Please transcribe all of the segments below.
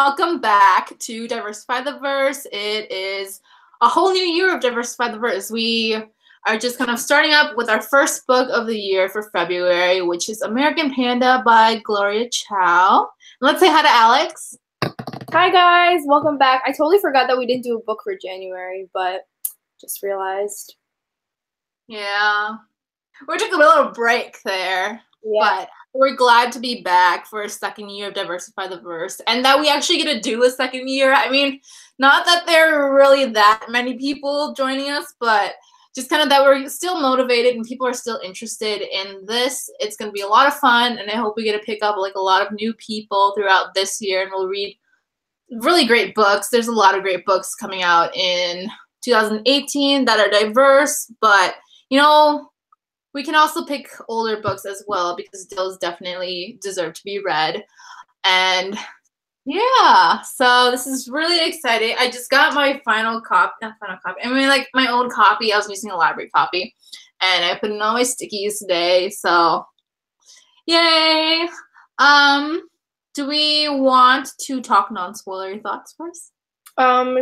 welcome back to Diversify the Verse. It is a whole new year of Diversify the Verse. We are just kind of starting up with our first book of the year for February, which is American Panda by Gloria Chao. Let's say hi to Alex. Hi guys, welcome back. I totally forgot that we didn't do a book for January, but just realized. Yeah, we took a little break there, Yeah. but we're glad to be back for a second year of Diversify the Verse, and that we actually get to do a second year. I mean, not that there are really that many people joining us, but just kind of that we're still motivated and people are still interested in this. It's going to be a lot of fun, and I hope we get to pick up like a lot of new people throughout this year, and we'll read really great books. There's a lot of great books coming out in 2018 that are diverse, but you know, we can also pick older books as well because those definitely deserve to be read. And yeah, so this is really exciting. I just got my final copy, not final copy, I mean like my own copy. I was using a library copy and I put in all my stickies today, so yay. Do we want to talk non-spoilery thoughts first?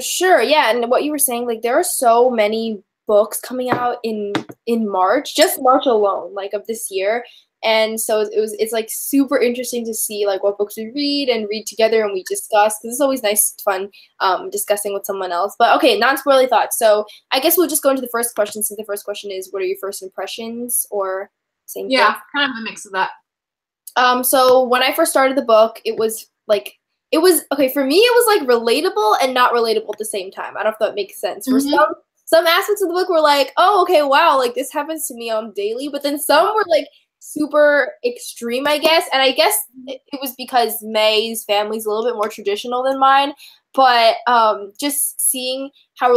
Sure, yeah, and what you were saying, like there are so many books coming out in March, just March alone, like of this year. And so it's like super interesting to see like what books we read and read together and we discuss, because it's always nice, fun discussing with someone else. But okay, non-spoilery thoughts. So I guess we'll just go into the first question, since the first question is, what are your first impressions, or same thing? Yeah, kind of a mix of that. So when I first started the book, it was okay, for me it was like relatable and not relatable at the same time. I don't know if that makes sense. For some aspects of the book were like, oh, okay, wow, like this happens to me on daily, but then some were like super extreme, I guess. And I guess it was because May's family's a little bit more traditional than mine. But just seeing how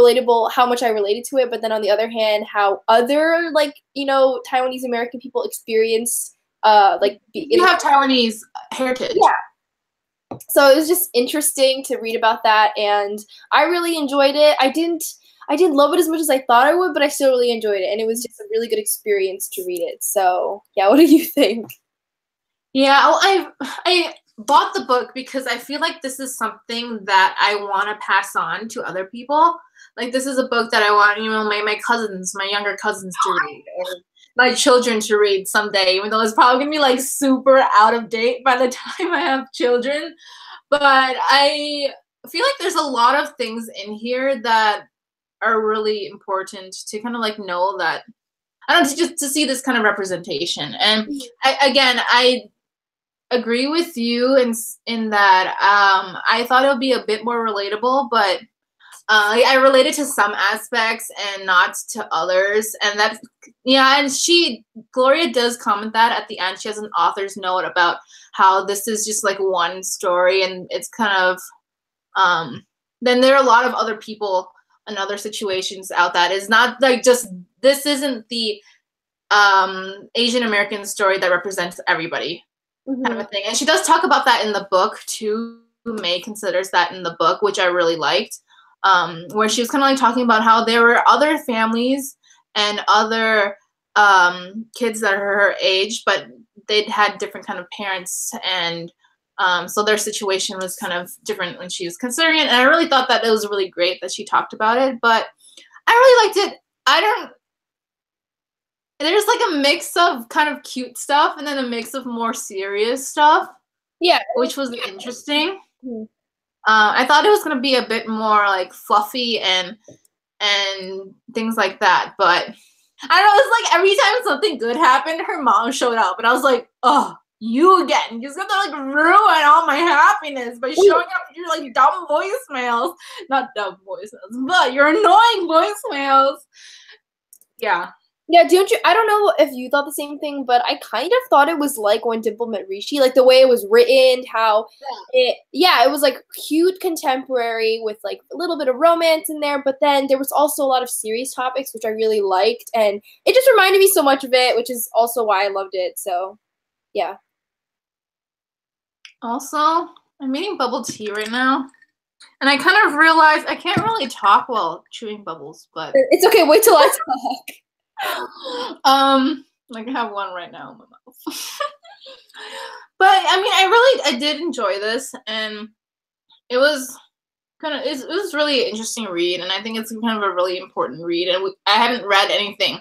much I related to it, but then on the other hand, how other Taiwanese American people experience you have Taiwanese heritage. Yeah. So it was just interesting to read about that, and I really enjoyed it. I didn't love it as much as I thought I would, but I still really enjoyed it, and it was just a really good experience to read it. So yeah, what do you think? Yeah, well, I bought the book because I feel like this is something that I want to pass on to other people. Like this is a book that I want, my cousins, my younger cousins to read, or my children to read someday, even though it's probably gonna be like super out of date by the time I have children. But I feel like there's a lot of things in here that are really important to kind of like know that, I don't know, just to see this kind of representation. And I agree with you in that I thought it would be a bit more relatable, but I related to some aspects and not to others. And that's, yeah, and Gloria does comment that at the end. She has an author's note about how this is just like one story, and it's kind of, then there are a lot of other people and other situations out that is not like just, this isn't the Asian American story that represents everybody kind of a thing. And she does talk about that in the book too. May considers that in the book, which I really liked. Where she was kind of like talking about how there were other families and other kids that are her age, but they'd had different kind of parents, and so their situation was kind of different when she was considering it. And I really thought that it was really great that she talked about it, but I really liked it. There's like a mix of kind of cute stuff and then a mix of more serious stuff. Yeah. Which was interesting. I thought it was going to be a bit more like fluffy and things like that, but I don't know, it's like every time something good happened, her mom showed up, and I was like, oh, you again. You're going to like ruin all my happiness by showing up with your like dumb voicemails. Not dumb voicemails, but your annoying voicemails. Yeah. Yeah, I don't know if you thought the same thing, but I kind of thought it was like When Dimple Met Rishi, like the way it was written, how it was like cute contemporary with like a little bit of romance in there, but then there was also a lot of serious topics, which I really liked, and it just reminded me so much of it, which is also why I loved it. So yeah. Also, I'm eating bubble tea right now, and I kind of realized I can't really talk while chewing bubbles, but it's okay, wait till I talk. Like I have one right now in my mouth. But I mean, I did enjoy this, and it was it was really interesting read, and I think it's kind of a really important read. And I haven't read anything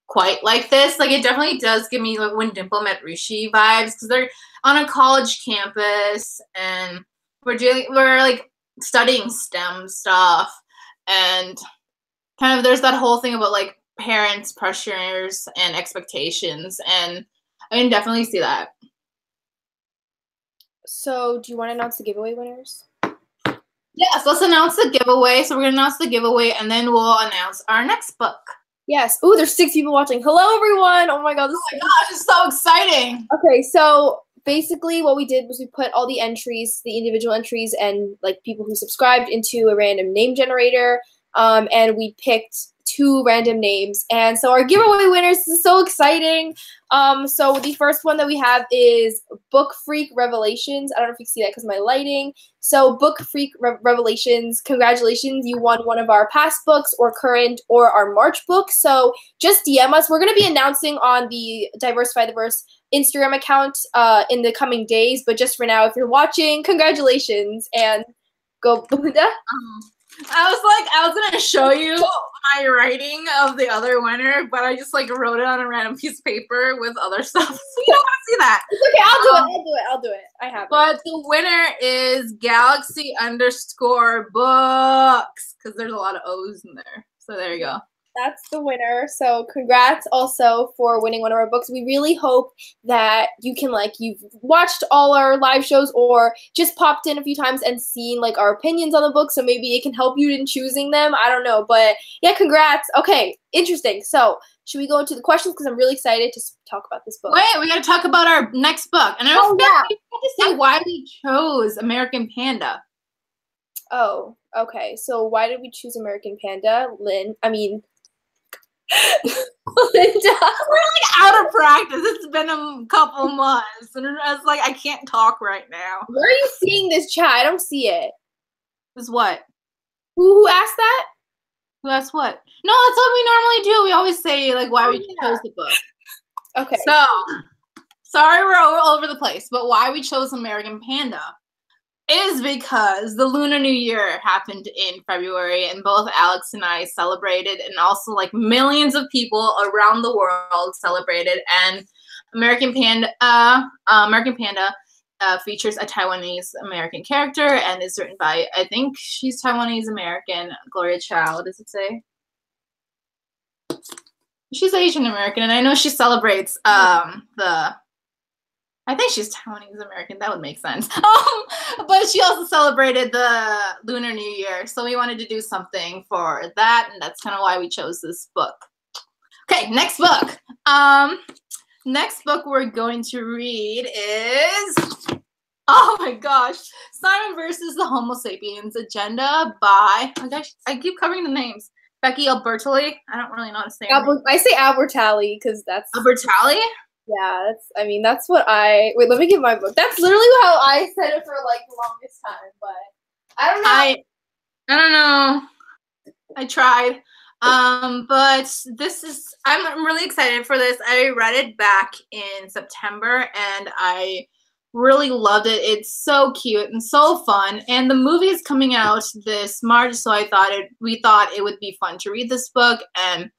quite like this. Like, it definitely does give me like When Dimple Met Rishi vibes, because they're on a college campus and we're like studying STEM stuff, and kind of there's that whole thing about like parents' pressures and expectations, and I can definitely see that. So, do you want to announce the giveaway winners? Yes, let's announce the giveaway. So we're gonna announce the giveaway, and then we'll announce our next book. Yes. Ooh, there's 6 people watching. Hello, everyone. Oh my god. Oh my gosh, it's so exciting. Okay, so basically what we did was we put all the entries, the individual entries, and like people who subscribed into a random name generator, and we picked 2 random names. And so our giveaway winners, this is so exciting. So the first one that we have is Book Freak Revelations. I don't know if you can see that because of my lighting. So Book Freak Revelations, congratulations. You won one of our past books or current or our March book. So just DM us. We're going to be announcing on the Diversify the Verse Instagram account in the coming days. But just for now, if you're watching, congratulations. And go, Belinda. I was gonna show you my writing of the other winner, but I just like wrote it on a random piece of paper with other stuff. So you don't want to see that. It's okay, I'll do it. I have it. But the winner is Galaxy_books, because there's a lot of O's in there. So there you go. That's the winner. So congrats also for winning one of our books. We really hope that you can, like, you've watched all our live shows or just popped in a few times and seen like our opinions on the book. So maybe it can help you in choosing them. I don't know, but yeah, congrats. Okay, interesting. So should we go into the questions? Because I'm really excited to talk about this book. Wait, we got to talk about our next book. And I don't have to say why we chose American Panda. Oh, okay. So why did we choose American Panda? Linda. We're like out of practice. It's been a couple months, and I was like, I can't talk right now. Where are you seeing this chat? I don't see it. Is what? Who asked that? Who asked what? No, that's what we normally do. We always say like why we chose the book. Okay. So sorry we're all over the place, but why we chose American Panda is because the Lunar New Year happened in February, and both Alex and I celebrated, and also like millions of people around the world celebrated. And American Panda features a Taiwanese American character and is written by, I think she's Taiwanese American, Gloria Chao. Does it say? She's Asian American, and I know she celebrates I think she's Taiwanese American. That would make sense. But she also celebrated the Lunar New Year. So we wanted to do something for that. And that's kind of why we chose this book. Okay, next book. Next book we're going to read is, oh my gosh, Simon versus the Homo Sapiens Agenda by, oh gosh, I keep covering the names. Becky Albertalli. I don't really know how to say it. I say Albertalli because that's Albertalli? Yeah, that's what wait, let me get my book. That's literally how I said it for like the longest time, but I don't know. I don't know. I tried. But I'm really excited for this. I read it back in September and I really loved it. It's so cute and so fun. And the movie is coming out this March, so we thought it would be fun to read this book. And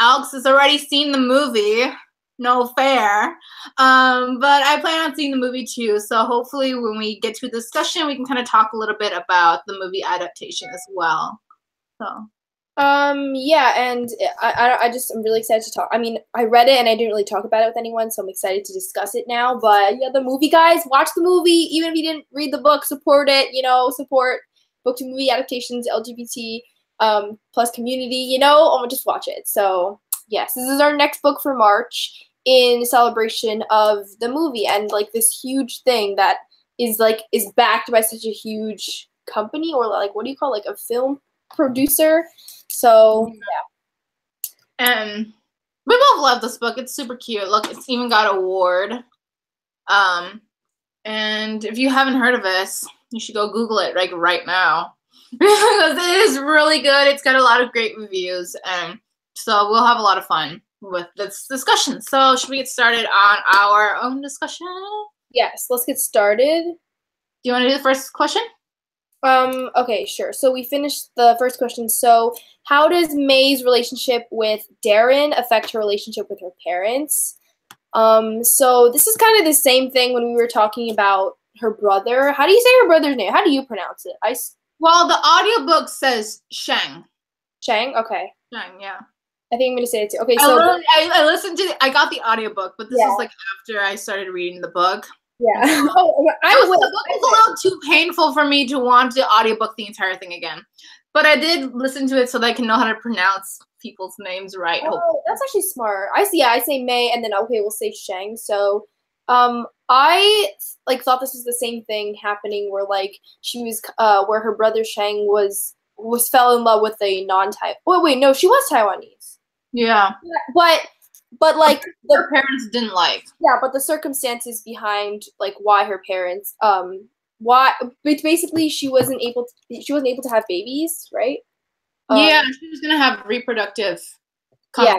Alex has already seen the movie. No fair. But I plan on seeing the movie too. So hopefully when we get to a discussion, we can kind of talk a little bit about the movie adaptation as well. So. Yeah, and I'm really excited to talk. I mean, I read it and I didn't really talk about it with anyone, so I'm excited to discuss it now. But yeah, the movie, guys, watch the movie. Even if you didn't read the book, support it. Support book to movie adaptations, LGBT plus community. Just watch it. So yes, this is our next book for March in celebration of the movie and like this huge thing that is backed by such a huge company, or like what do you call like a film producer. So yeah. And we both love this book. It's super cute. Look, it's even got an award. And if you haven't heard of this, you should go Google it like right now. Because it is really good. It's got a lot of great reviews, and so we'll have a lot of fun with this discussion. So should we get started on our own discussion? Yes, let's get started. Do you want to do the first question? Okay, sure. So we finished the first question. So how does May's relationship with Darren affect her relationship with her parents? So this is kind of the same thing when we were talking about her brother. How do you say her brother's name? How do you pronounce it? Well, the audiobook says Shang. Shang? Okay. Shang, yeah. I think I'm gonna say it too. Okay, so I listened to I got the audiobook, but this is like after I started reading the book. Yeah. The book was a little too painful for me to want to audiobook the entire thing again. But I did listen to it so that I can know how to pronounce people's names right. Oh, that's actually smart. I say May, and then okay, we'll say Shang. So, I like thought this was the same thing happening where like she was where her brother Shang was fell in love with a non-Taiwan. Wait, no, she was Taiwanese. Yeah. But like her parents didn't like. Yeah, but the circumstances behind like why her parents why basically she wasn't able to have babies, right? Yeah, she was gonna have reproductive. Yeah,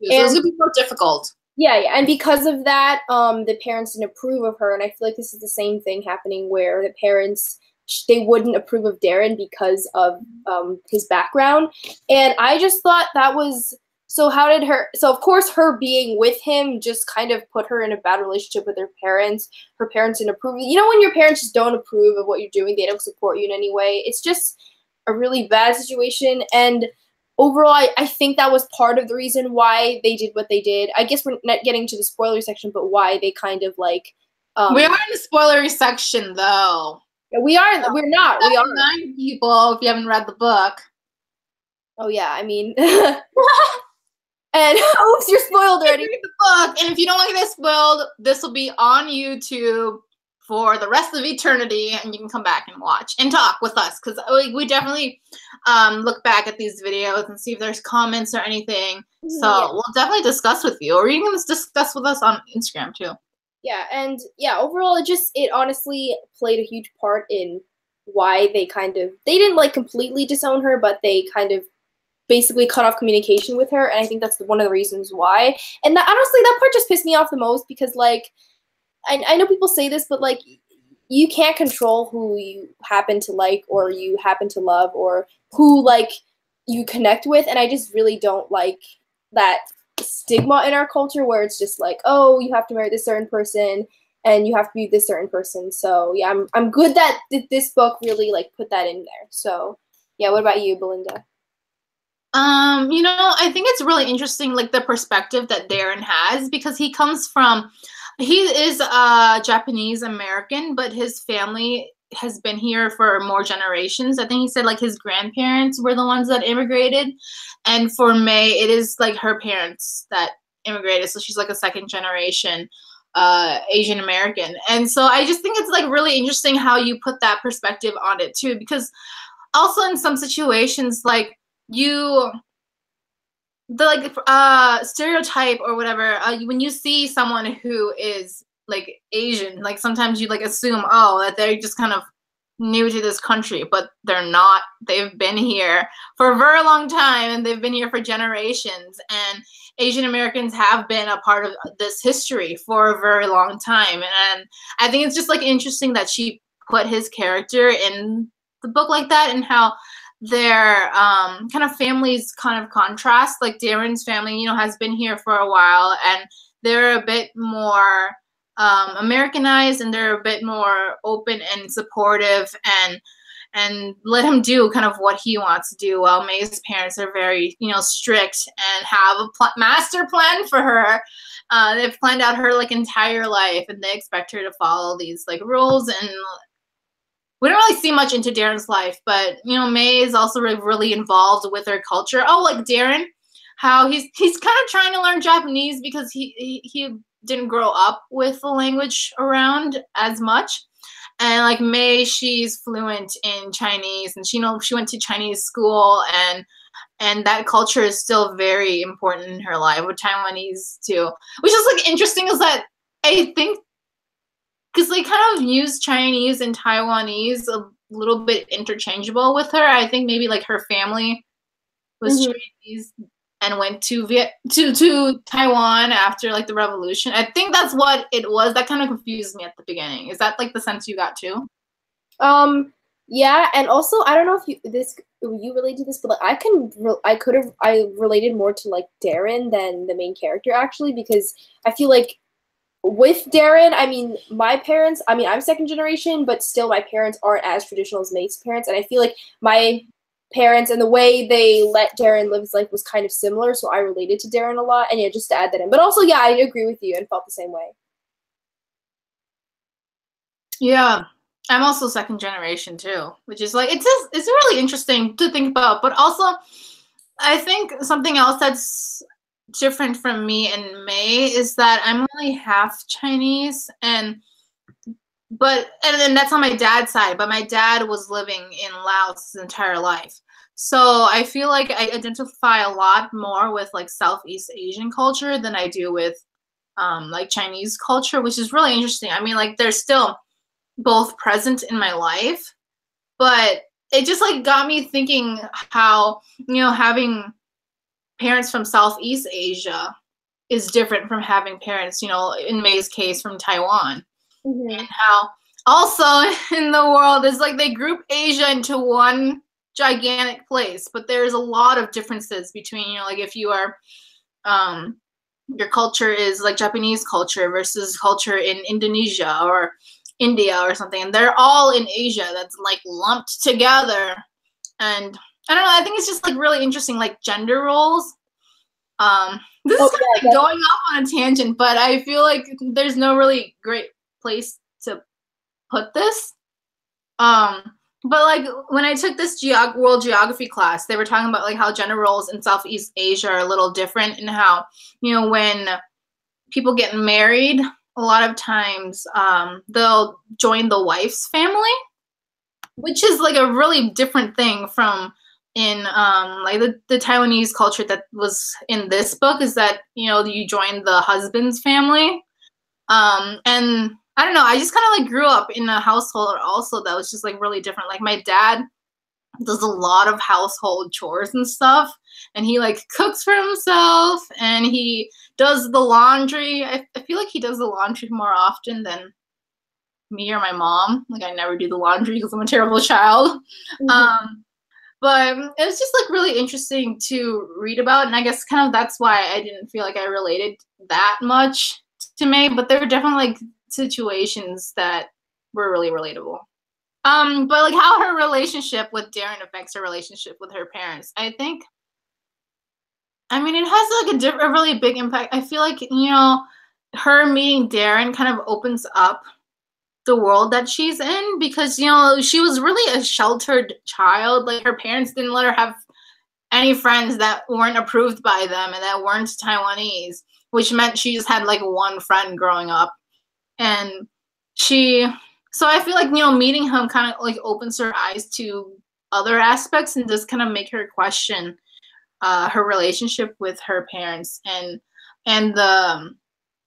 it was gonna be more difficult. Yeah, and because of that, the parents didn't approve of her, and I feel like this is the same thing happening where the parents they wouldn't approve of Darren because of his background, and I just thought that was. So of course her being with him just kind of put her in a bad relationship with her parents. Her parents didn't approve. You know when your parents just don't approve of what you're doing, they don't support you in any way. It's just a really bad situation. And overall, I think that was part of the reason why they did what they did. I guess we're not getting to the spoiler section, but why they kind of like... we are in the spoilery section, though. We are. We're not. We are. 9 people, if you haven't read the book. Oh, yeah. I mean... And oops, you're spoiled already. Read the book, and if you don't want to get spoiled, this will be on YouTube for the rest of eternity, and you can come back and watch and talk with us because we definitely look back at these videos and see if there's comments or anything. So we'll definitely discuss with you, or you can discuss with us on Instagram too. Yeah, and yeah, overall, it honestly played a huge part in why they didn't like completely disown her, but they kind of basically cut off communication with her, and I think that's one of the reasons why. And honestly, that part just pissed me off the most because, like, I know people say this, but, like, you can't control who you happen to like or you happen to love or who, like, you connect with, and I just really don't like that stigma in our culture where it's just like, oh, you have to marry this certain person and you have to be this certain person. So, yeah, I'm good that this book really, like, put that in there. So, yeah, what about you, Belinda? You know, I think it's really interesting, like the perspective that Darren has because he is Japanese American, but his family has been here for more generations. I think he said like his grandparents were the ones that immigrated, and for May, it is like her parents that immigrated, so she's like a second generation Asian American. And so I just think it's like really interesting how you put that perspective on it too, because also in some situations like stereotype or whatever, when you see someone who is like Asian, like sometimes you like assume, oh, that they're just kind of new to this country, but they're not. They've been here for a very long time and they've been here for generations, and Asian Americans have been a part of this history for a very long time. And I think it's just like interesting that she put his character in the book like that, and how their kind of families kind of contrast. Like Darren's family, you know, has been here for a while, and they're a bit more Americanized, and they're a bit more open and supportive, and let him do kind of what he wants to do. While May's parents are very, you know, strict and have a master plan for her. They've planned out her like entire life, and they expect her to follow these like rules. And we don't really see much into Darren's life, but you know, May is also really involved with her culture. Oh, like Darren, how he's kind of trying to learn Japanese because he didn't grow up with the language around as much. And like May, she's fluent in Chinese, and she went to Chinese school, and that culture is still very important in her life, with Taiwanese too. Which is like interesting is that I think because they kind of use Chinese and Taiwanese a little bit interchangeable with her. I think maybe like her family was Chinese and went to Taiwan after like the revolution. I think that's what it was. That kind of confused me at the beginning. Is that like the sense you got too? Yeah, and also I don't know if you relate to this, but like I related more to like Darren than the main character actually because I feel like with Darren, I mean my parents, I mean I'm second generation, but still my parents aren't as traditional as May's parents, and I feel like my parents and the way they let Darren live his life was kind of similar, so I related to Darren a lot, and yeah, just to add that in. But also, yeah, I agree with you and felt the same way. Yeah. I'm also second generation too, which is like it's really interesting to think about. But also, I think something else that's different from me and May is that I'm only half Chinese, and then that's on my dad's side. But my dad was living in Laos his entire life, so I feel like I identify a lot more with like Southeast Asian culture than I do with like Chinese culture, which is really interesting. I mean, like there's still both present in my life, but it just like got me thinking how, having parents from Southeast Asia is different from having parents, in May's case from Taiwan. Mm-hmm. And how also in the world is like they group Asia into one gigantic place, but there's a lot of differences between, like if you are your culture is like Japanese culture versus culture in Indonesia or India or something, and they're all in Asia that's like lumped together. And I don't know, I think it's just like really interesting, like gender roles. This is kind of like going off on a tangent, but I feel like there's no really great place to put this. But like when I took this world geography class, they were talking about like how gender roles in Southeast Asia are a little different, and how, when people get married, a lot of times they'll join the wife's family, which is like a really different thing from in like the Taiwanese culture that was in this book, is that, you join the husband's family. And I don't know, I just kind of like grew up in a household also that was just like really different. Like my dad does a lot of household chores and stuff, and he like cooks for himself, and he does the laundry. I feel like he does the laundry more often than me or my mom. Like I never do the laundry because I'm a terrible child. Mm-hmm. But it was just like really interesting to read about, and I guess kind of that's why I didn't feel like I related that much to May, but there were definitely like situations that were really relatable. But like how her relationship with Darren affects her relationship with her parents, I think, I mean, it has like a really big impact. I feel like, her meeting Darren kind of opens up the world that she's in, because, she was really a sheltered child. Like her parents didn't let her have any friends that weren't approved by them and that weren't Taiwanese, which meant she just had like one friend growing up. And so I feel like, meeting him kind of like opens her eyes to other aspects and does kind of make her question her relationship with her parents and the,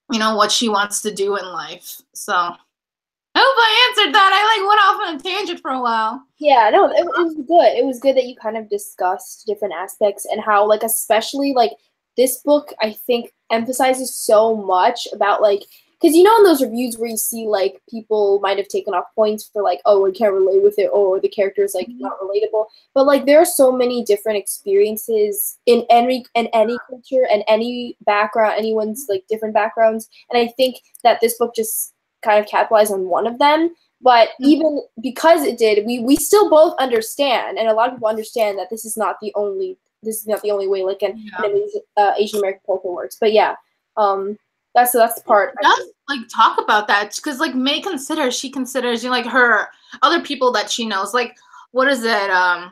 what she wants to do in life. So I hope I answered that. I like went off on a tangent for a while. Yeah, no, it was good. It was good that you kind of discussed different aspects and how, like, especially like this book, I think emphasizes so much about like, because in those reviews where you see like people might have taken off points for like, oh, we can't relate with it, or the character is like not relatable, but like there are so many different experiences in any culture and any background, anyone's like different backgrounds, and I think that this book just kind of capitalized on one of them. But even because it did, we still both understand, and a lot of people understand that this is not the only way like an Asian American culture works. But yeah, that's the part. Does like talk about that, because like May she considers like her other people that she knows, like what is it? I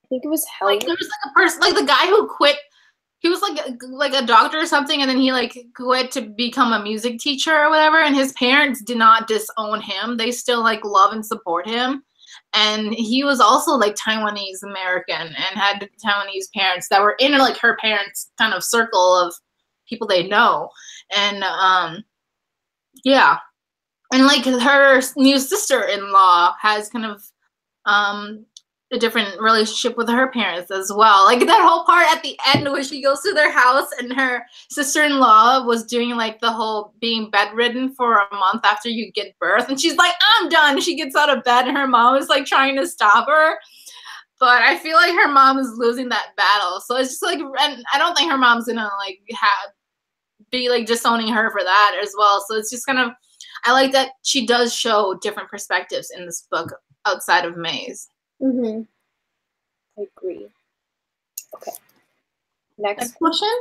think it was like there was like a person, like the guy who quit. He was like a doctor or something, and then he like quit to become a music teacher or whatever. And his parents did not disown him; they still like love and support him. And he was also like Taiwanese American and had Taiwanese parents that were in like her parents' kind of circle of people they know. And yeah, and like her new sister-in-law has kind of a different relationship with her parents as well. Like that whole part at the end where she goes to their house and her sister-in-law was doing like the whole being bedridden for a month after you get birth, and she's like, I'm done. She gets out of bed and her mom is like trying to stop her. But I feel like her mom is losing that battle. So it's just like, and I don't think her mom's gonna like be like disowning her for that as well. So it's just kind of, I like that she does show different perspectives in this book outside of May's. Mm-hmm. I agree. Okay. Next question?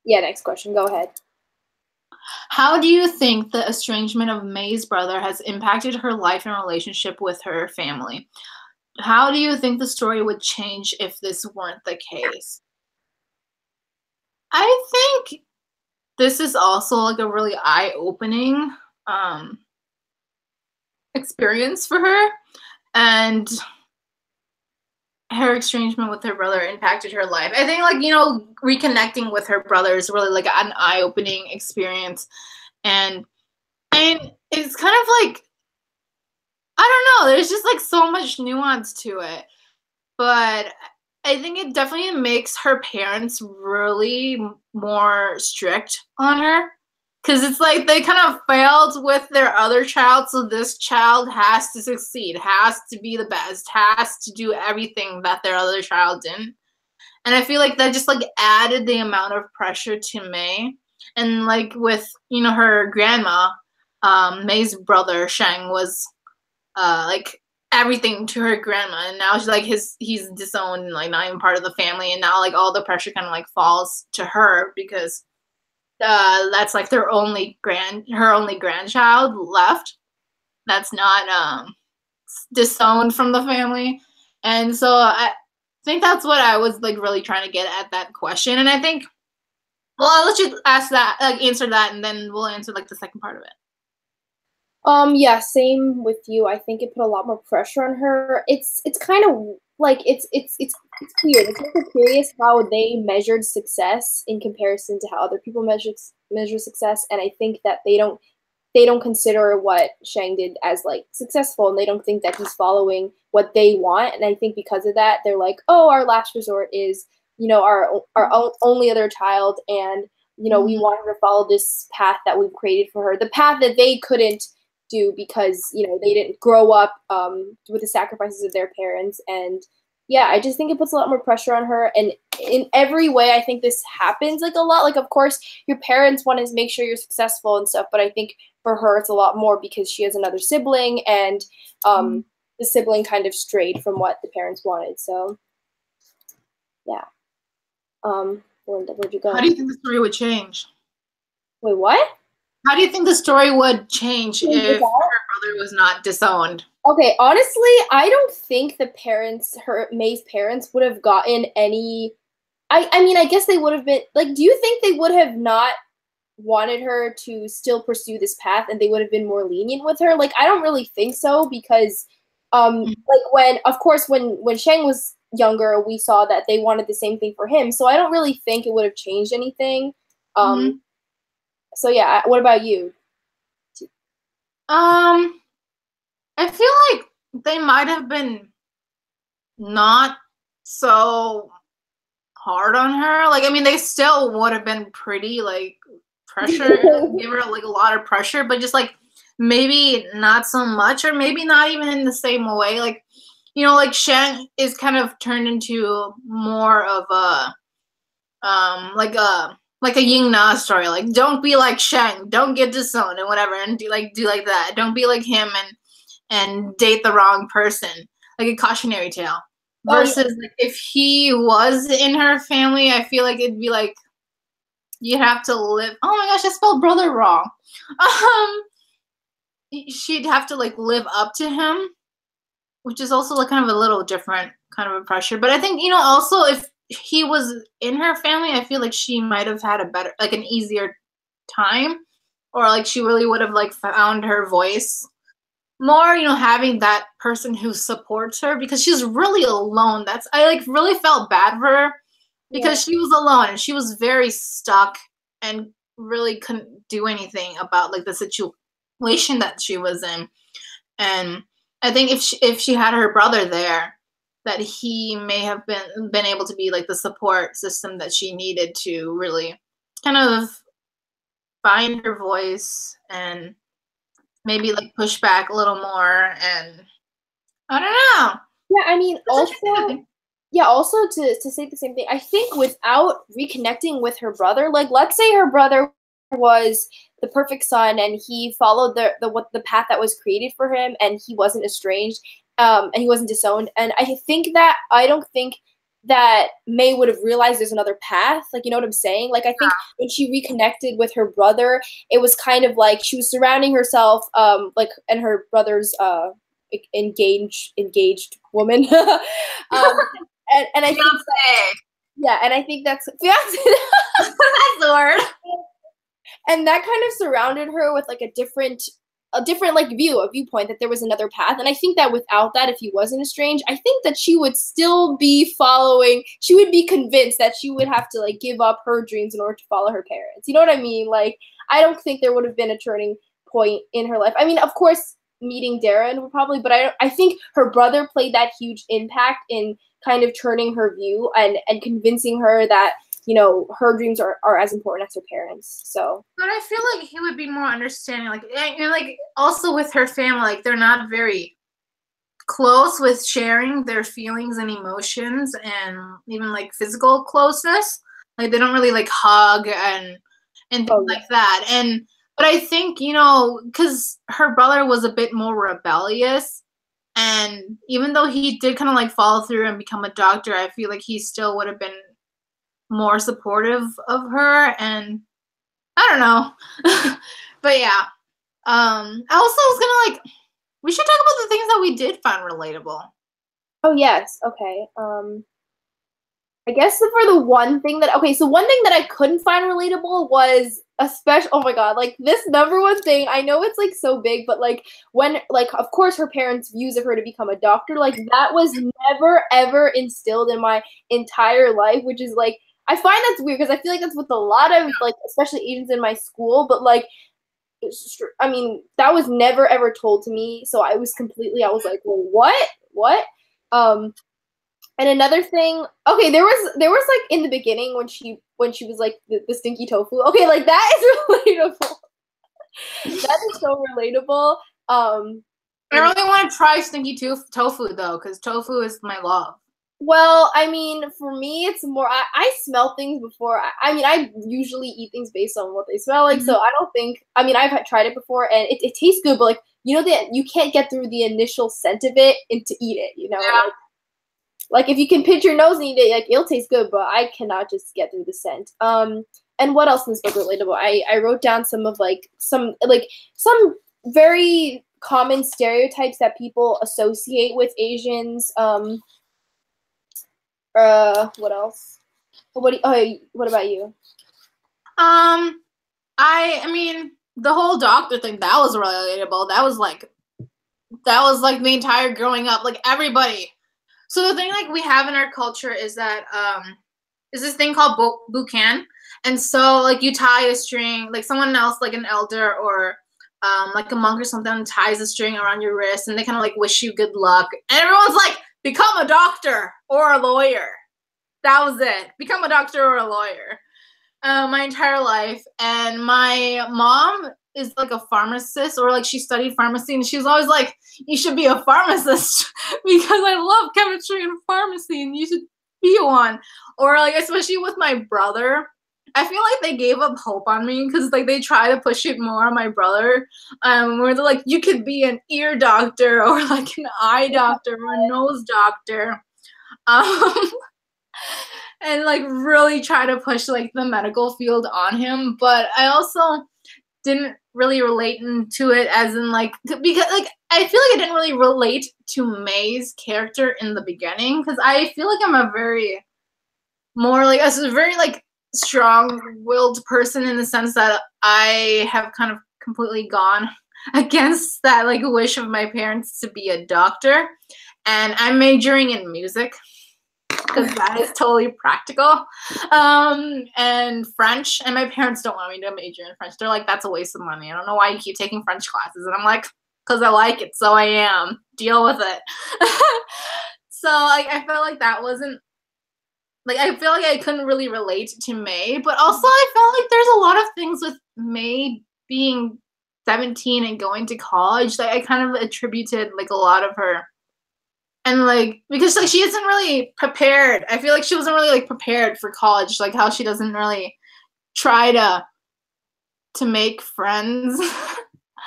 Yeah, next question. Go ahead. How do you think the estrangement of May's brother has impacted her life and relationship with her family? How do you think the story would change if this weren't the case? I think this is also like a really eye-opening experience for her, and her estrangement with her brother impacted her life. I think, like, you know, reconnecting with her brother is really like an eye-opening experience, and it's kind of like, I don't know, there's just like so much nuance to it, but I think it definitely makes her parents really more strict on her, because it's like they kind of failed with their other child, so this child has to succeed, has to be the best, has to do everything that their other child didn't. And I feel like that just like added the amount of pressure to May. And like with, you know, her grandma, May's brother Shang was like everything to her grandma, and now she's like he's disowned and like not even part of the family, and now like all the pressure kind of like falls to her because that's like her only grandchild left that's not disowned from the family. And so I think that's what I was like really trying to get at that question. And I think, well, I'll let you ask that, like answer that, and then we'll answer like the second part of it. Yeah, same with you. I think it put a lot more pressure on her. It's kind of like it's weird. It's also curious how they measured success in comparison to how other people measure success, and I think that they don't consider what Shang did as like successful, and they don't think that he's following what they want. And I think because of that, they're like, oh, our last resort is, you know, our only other child, and you know, we want her to follow this path that we've created for her, the path that they couldn't do because, you know, they didn't grow up with the sacrifices of their parents. And yeah, I just think it puts a lot more pressure on her. And in every way, I think this happens like a lot. Like, of course, your parents want to make sure you're successful and stuff, but I think for her, it's a lot more because she has another sibling, and the sibling kind of strayed from what the parents wanted. So, yeah. Linda, where'd you go? How do you think the story would change? Wait, what? How do you think the story would change if her brother was not disowned? Okay, honestly, I don't think May's parents would have gotten any. I mean, I guess they would have been like. Do you think they would have not wanted her to still pursue this path, and they would have been more lenient with her? Like, I don't really think so, because, like when Shang was younger, we saw that they wanted the same thing for him. So I don't really think it would have changed anything. So yeah, what about you? I feel like they might have been not so hard on her. Like, I mean, they still would have been pretty like pressure, give her like a lot of pressure, but just like maybe not so much, or maybe not even in the same way. Like, you know, like Shang is kind of turned into more of a like a Ying Na story. Like, don't be like Shang, don't get disowned and whatever, and do like that. Don't be like him and date the wrong person. Like a cautionary tale. Versus like if he was in her family, I feel like it'd be like you have to live. Oh my gosh, I spelled brother wrong. She'd have to like live up to him, which is also like kind of a little different kind of a pressure. But I think, you know, also if he was in her family, I feel like she might have had a better, like an easier time, or like she really would have like found her voice more, you know, having that person who supports her, because she's really alone. I like really felt bad for her because she was alone and she was very stuck and really couldn't do anything about like the situation that she was in. And I think if she had her brother there, that he may have been able to be like the support system that she needed to really kind of find her voice and maybe like push back a little more. And I don't know. Yeah, I mean, also to say the same thing, I think without reconnecting with her brother, like let's say her brother was the perfect son and he followed the path that was created for him and he wasn't estranged, and he wasn't disowned. And I don't think that May would have realized there's another path. Like, you know what I'm saying? Like, I think when she reconnected with her brother, it was kind of like she was surrounding herself, like, and her brother's engaged woman. And I think and I think that's fiance. That's the word. And that kind of surrounded her with like a different like viewpoint that there was another path. And I think that without that, if he wasn't estranged, I think that she would still be following. She would be convinced that she would have to like give up her dreams in order to follow her parents. You know what I mean? Like, I don't think there would have been a turning point in her life. I mean, of course, meeting Darren would probably, but I think her brother played that huge impact in kind of turning her view and convincing her that, you know, her dreams are as important as her parents. So, but I feel like he would be more understanding. Like, and like also with her family, like they're not very close with sharing their feelings and emotions and even like physical closeness. Like they don't really like hug and things like that. But I think, you know, because her brother was a bit more rebellious, and even though he did kind of like follow through and become a doctor, I feel like he still would have been more supportive of her. And I don't know. But yeah. I also was gonna like, we should talk about the things that we did find relatable. Oh yes, okay. I guess for the one thing that one thing that I couldn't find relatable was oh my god, like this number one thing. I know it's like so big, but like when like of course her parents' views of her to become a doctor, like that was never ever instilled in my entire life, which is like I find that's weird because I feel like that's with a lot of like especially Asians in my school, but like I mean that was never ever told to me, so I was like, well, what? And another thing, okay, there was like in the beginning when she was like the stinky tofu. Okay, like that is relatable. That is so relatable. I really want to try stinky tofu though, because tofu is my love. Well, I mean, for me, it's more I smell things before. I mean, I usually eat things based on what they smell like. So I don't think. I mean, I've tried it before, and it tastes good, but like you know that you can't get through the initial scent of it and to eat it. You know. Yeah. Like if you can pinch your nose and eat it, like it'll taste good, but I cannot just get through the scent. And what else in this book relatable? I wrote down some very common stereotypes that people associate with Asians. What else? What about you? I mean, the whole doctor thing, that was relatable. That was like the entire growing up, like everybody. So the thing like we have in our culture is that is this thing called bukan, and so like you tie a string, like someone else, like an elder or like a monk or something, ties a string around your wrist, and they kind of like wish you good luck, and everyone's like, become a doctor or a lawyer. That was it. Become a doctor or a lawyer. My entire life, and my mom is like a pharmacist, or like she studied pharmacy, and she was always like, you should be a pharmacist because I love chemistry and pharmacy and you should be one. Or like especially with my brother, I feel like they gave up hope on me because like they try to push it more on my brother, where they're like, you could be an ear doctor or like an eye doctor or a nose doctor, and like really try to push like the medical field on him. But I also didn't really relate into it as in like, because like I feel like I didn't really relate to May's character in the beginning because I feel like I'm a very like strong-willed person in the sense that I have kind of completely gone against that like wish of my parents to be a doctor, and I'm majoring in music because that is totally practical, and French, and my parents don't want me to major in French. They're like, that's a waste of money. I don't know why you keep taking French classes. And I'm like, because I like it, so I am. Deal with it. So So like I felt like that wasn't like I feel like I couldn't really relate to May, but also I felt like there's a lot of things with May being 17 and going to college that I kind of attributed like a lot of her. And like because like she isn't really prepared. I feel like she wasn't really like prepared for college, like how she doesn't really try to make friends.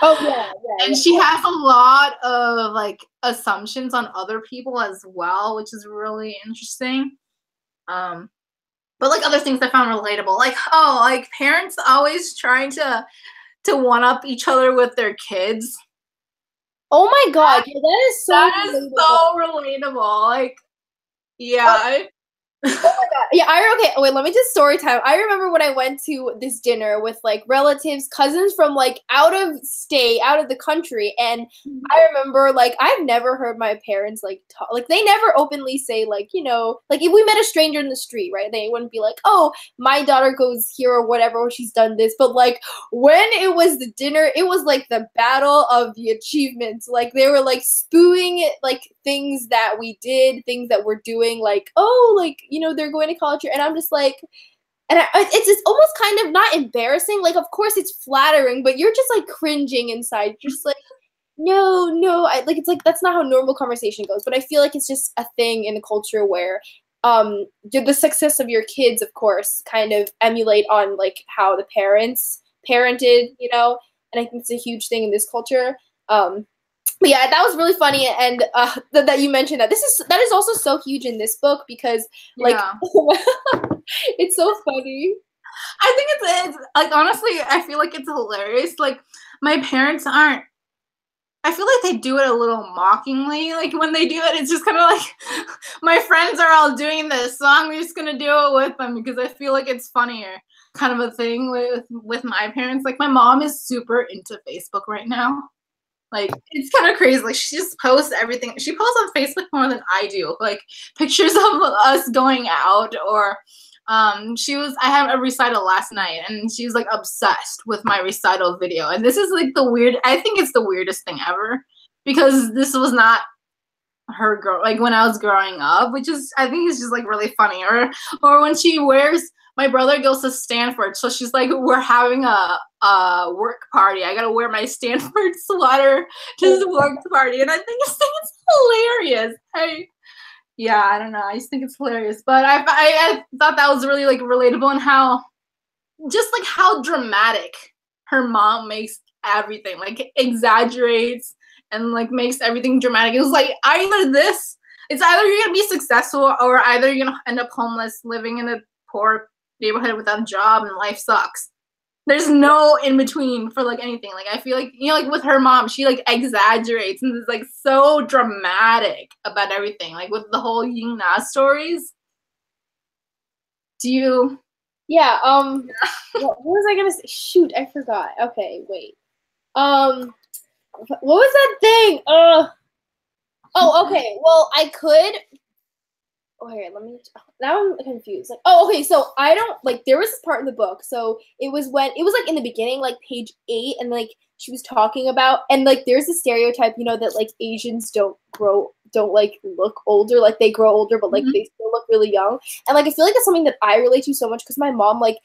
Oh yeah. And she has a lot of like assumptions on other people as well, which is really interesting. But like other things I found relatable, like like parents always trying to one up each other with their kids. Oh my god, yeah, that is so relatable. Like, yeah. Oh my god. Yeah, okay, wait, let me just story time. I remember when I went to this dinner with like relatives, cousins from like out of state, out of the country, and I remember like I've never heard my parents like talk, like they never openly say like, you know, like if we met a stranger in the street, right? They wouldn't be like, "Oh, my daughter goes here or whatever, or she's done this." But like when it was the dinner, it was like the battle of the achievements. Like they were like spewing like things that we did, things that we're doing, like, "Oh, like, you know, they're going to college," and I'm just like, it's just almost kind of not embarrassing. Like, of course, it's flattering, but you're just like cringing inside. You're just like, no, like it's like that's not how normal conversation goes. But I feel like it's just a thing in the culture where, the success of your kids, of course, kind of emulate on like how the parents parented, you know. And I think it's a huge thing in this culture. But yeah, that was really funny, and that you mentioned that. That is also so huge in this book because, like, it's so funny. I think it's like honestly, I feel like it's hilarious. Like my parents aren't. I feel like they do it a little mockingly. Like when they do it, it's just kind of like my friends are all doing this, so I'm just gonna do it with them because I feel like it's funnier, kind of a thing with my parents. Like my mom is super into Facebook right now. Like, it's kind of crazy. Like, she just posts everything. She posts on Facebook more than I do. Like, pictures of us going out or I had a recital last night and she was, like, obsessed with my recital video. And this is, like, I think it's the weirdest thing ever because this was not her like, when I was growing up, which is, I think it's just, like, really funny. Or when she wears, my brother goes to Stanford, so she's like, we're having a work party. I gotta wear my Stanford sweater to the work party, and I think it's hilarious. I don't know. I just think it's hilarious. But I thought that was really like relatable and how dramatic her mom makes everything, like exaggerates and like makes everything dramatic. It was like it's either you're gonna be successful or either you're gonna end up homeless, living in a poor neighborhood without a job and life sucks. There's no in between for like anything. Like I feel like, you know, like with her mom, she like exaggerates and is like so dramatic about everything. Like with the whole Ying Na stories. Yeah, what was I gonna say? Shoot, I forgot. Okay, wait. What was that thing? Oh, okay. Well, I could. Oh, here, now I'm confused. Like, okay, so I don't, like, there was this part in the book, so it was like, in the beginning, like, page 8, and, like, she was talking about, and, like, there's a stereotype, you know, that, like, Asians don't, like, look older, like, they grow older, but, like, they still look really young, and, like, I feel like it's something that I relate to so much, because my mom, like,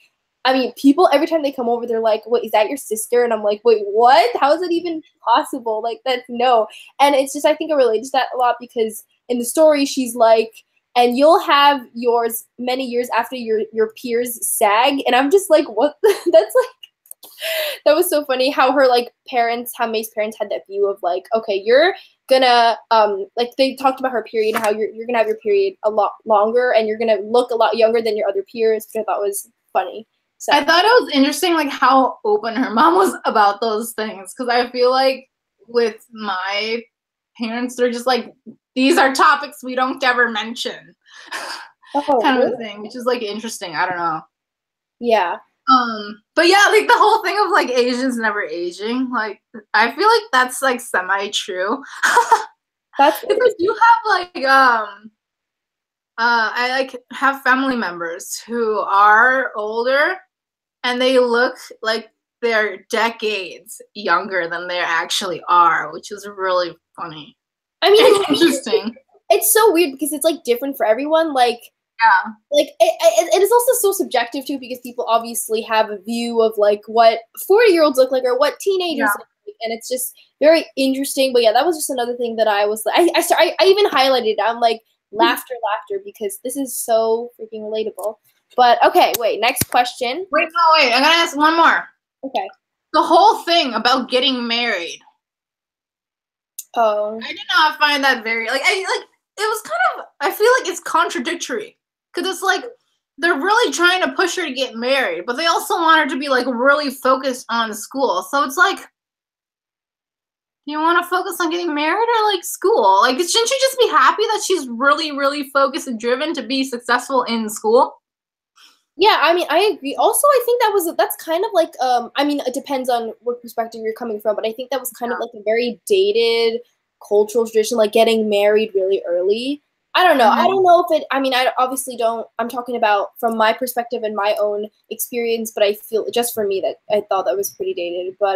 I mean, people, every time they come over, they're like, wait, is that your sister? And I'm like, wait, what? How is that even possible? Like, that's no. And it's just, I think I relate to that a lot, because in the story, she's like, and you'll have yours many years after your peers sag. And I'm just like, what? That's like, that was so funny how her like parents, how May's parents had that view of like, okay, you're gonna, like they talked about her period, how you're gonna have your period a lot longer and you're gonna look a lot younger than your other peers, which I thought was funny. So I thought it was interesting like how open her mom was about those things. Cause I feel like with my parents, they're just like, these are topics we don't ever mention, kind of a thing, which is like interesting. I don't know. Yeah. But yeah, like the whole thing of like Asians never aging, like I feel like that's like semi-true. That's because I do have like I like have family members who are older and they look like they're decades younger than they actually are, which is really funny. I mean, it's interesting. it's so weird because it's like different for everyone. Like it is also so subjective too because people obviously have a view of like what 40-year-olds look like or what teenagers look like, and it's just very interesting. But yeah, that was just another thing that I was like, I even highlighted it. I'm like laughter because this is so freaking relatable. But okay, wait, next question. Wait, I gotta ask one more. Okay. The whole thing about getting married. Oh. I did not find that very it was kind of, I feel like it's contradictory. Because it's like they're really trying to push her to get married, but they also want her to be like really focused on school. So it's like, do you want to focus on getting married or like school? Like, shouldn't she just be happy that she's really, really focused and driven to be successful in school? Yeah, I mean, I agree. Also, I think that's kind of like, I mean, it depends on what perspective you're coming from, but I think that was kind of like a very dated cultural tradition, like getting married really early. I don't know. I don't know if it, I mean, I obviously don't, I'm talking about from my perspective and my own experience, but I feel just for me that I thought that was pretty dated. But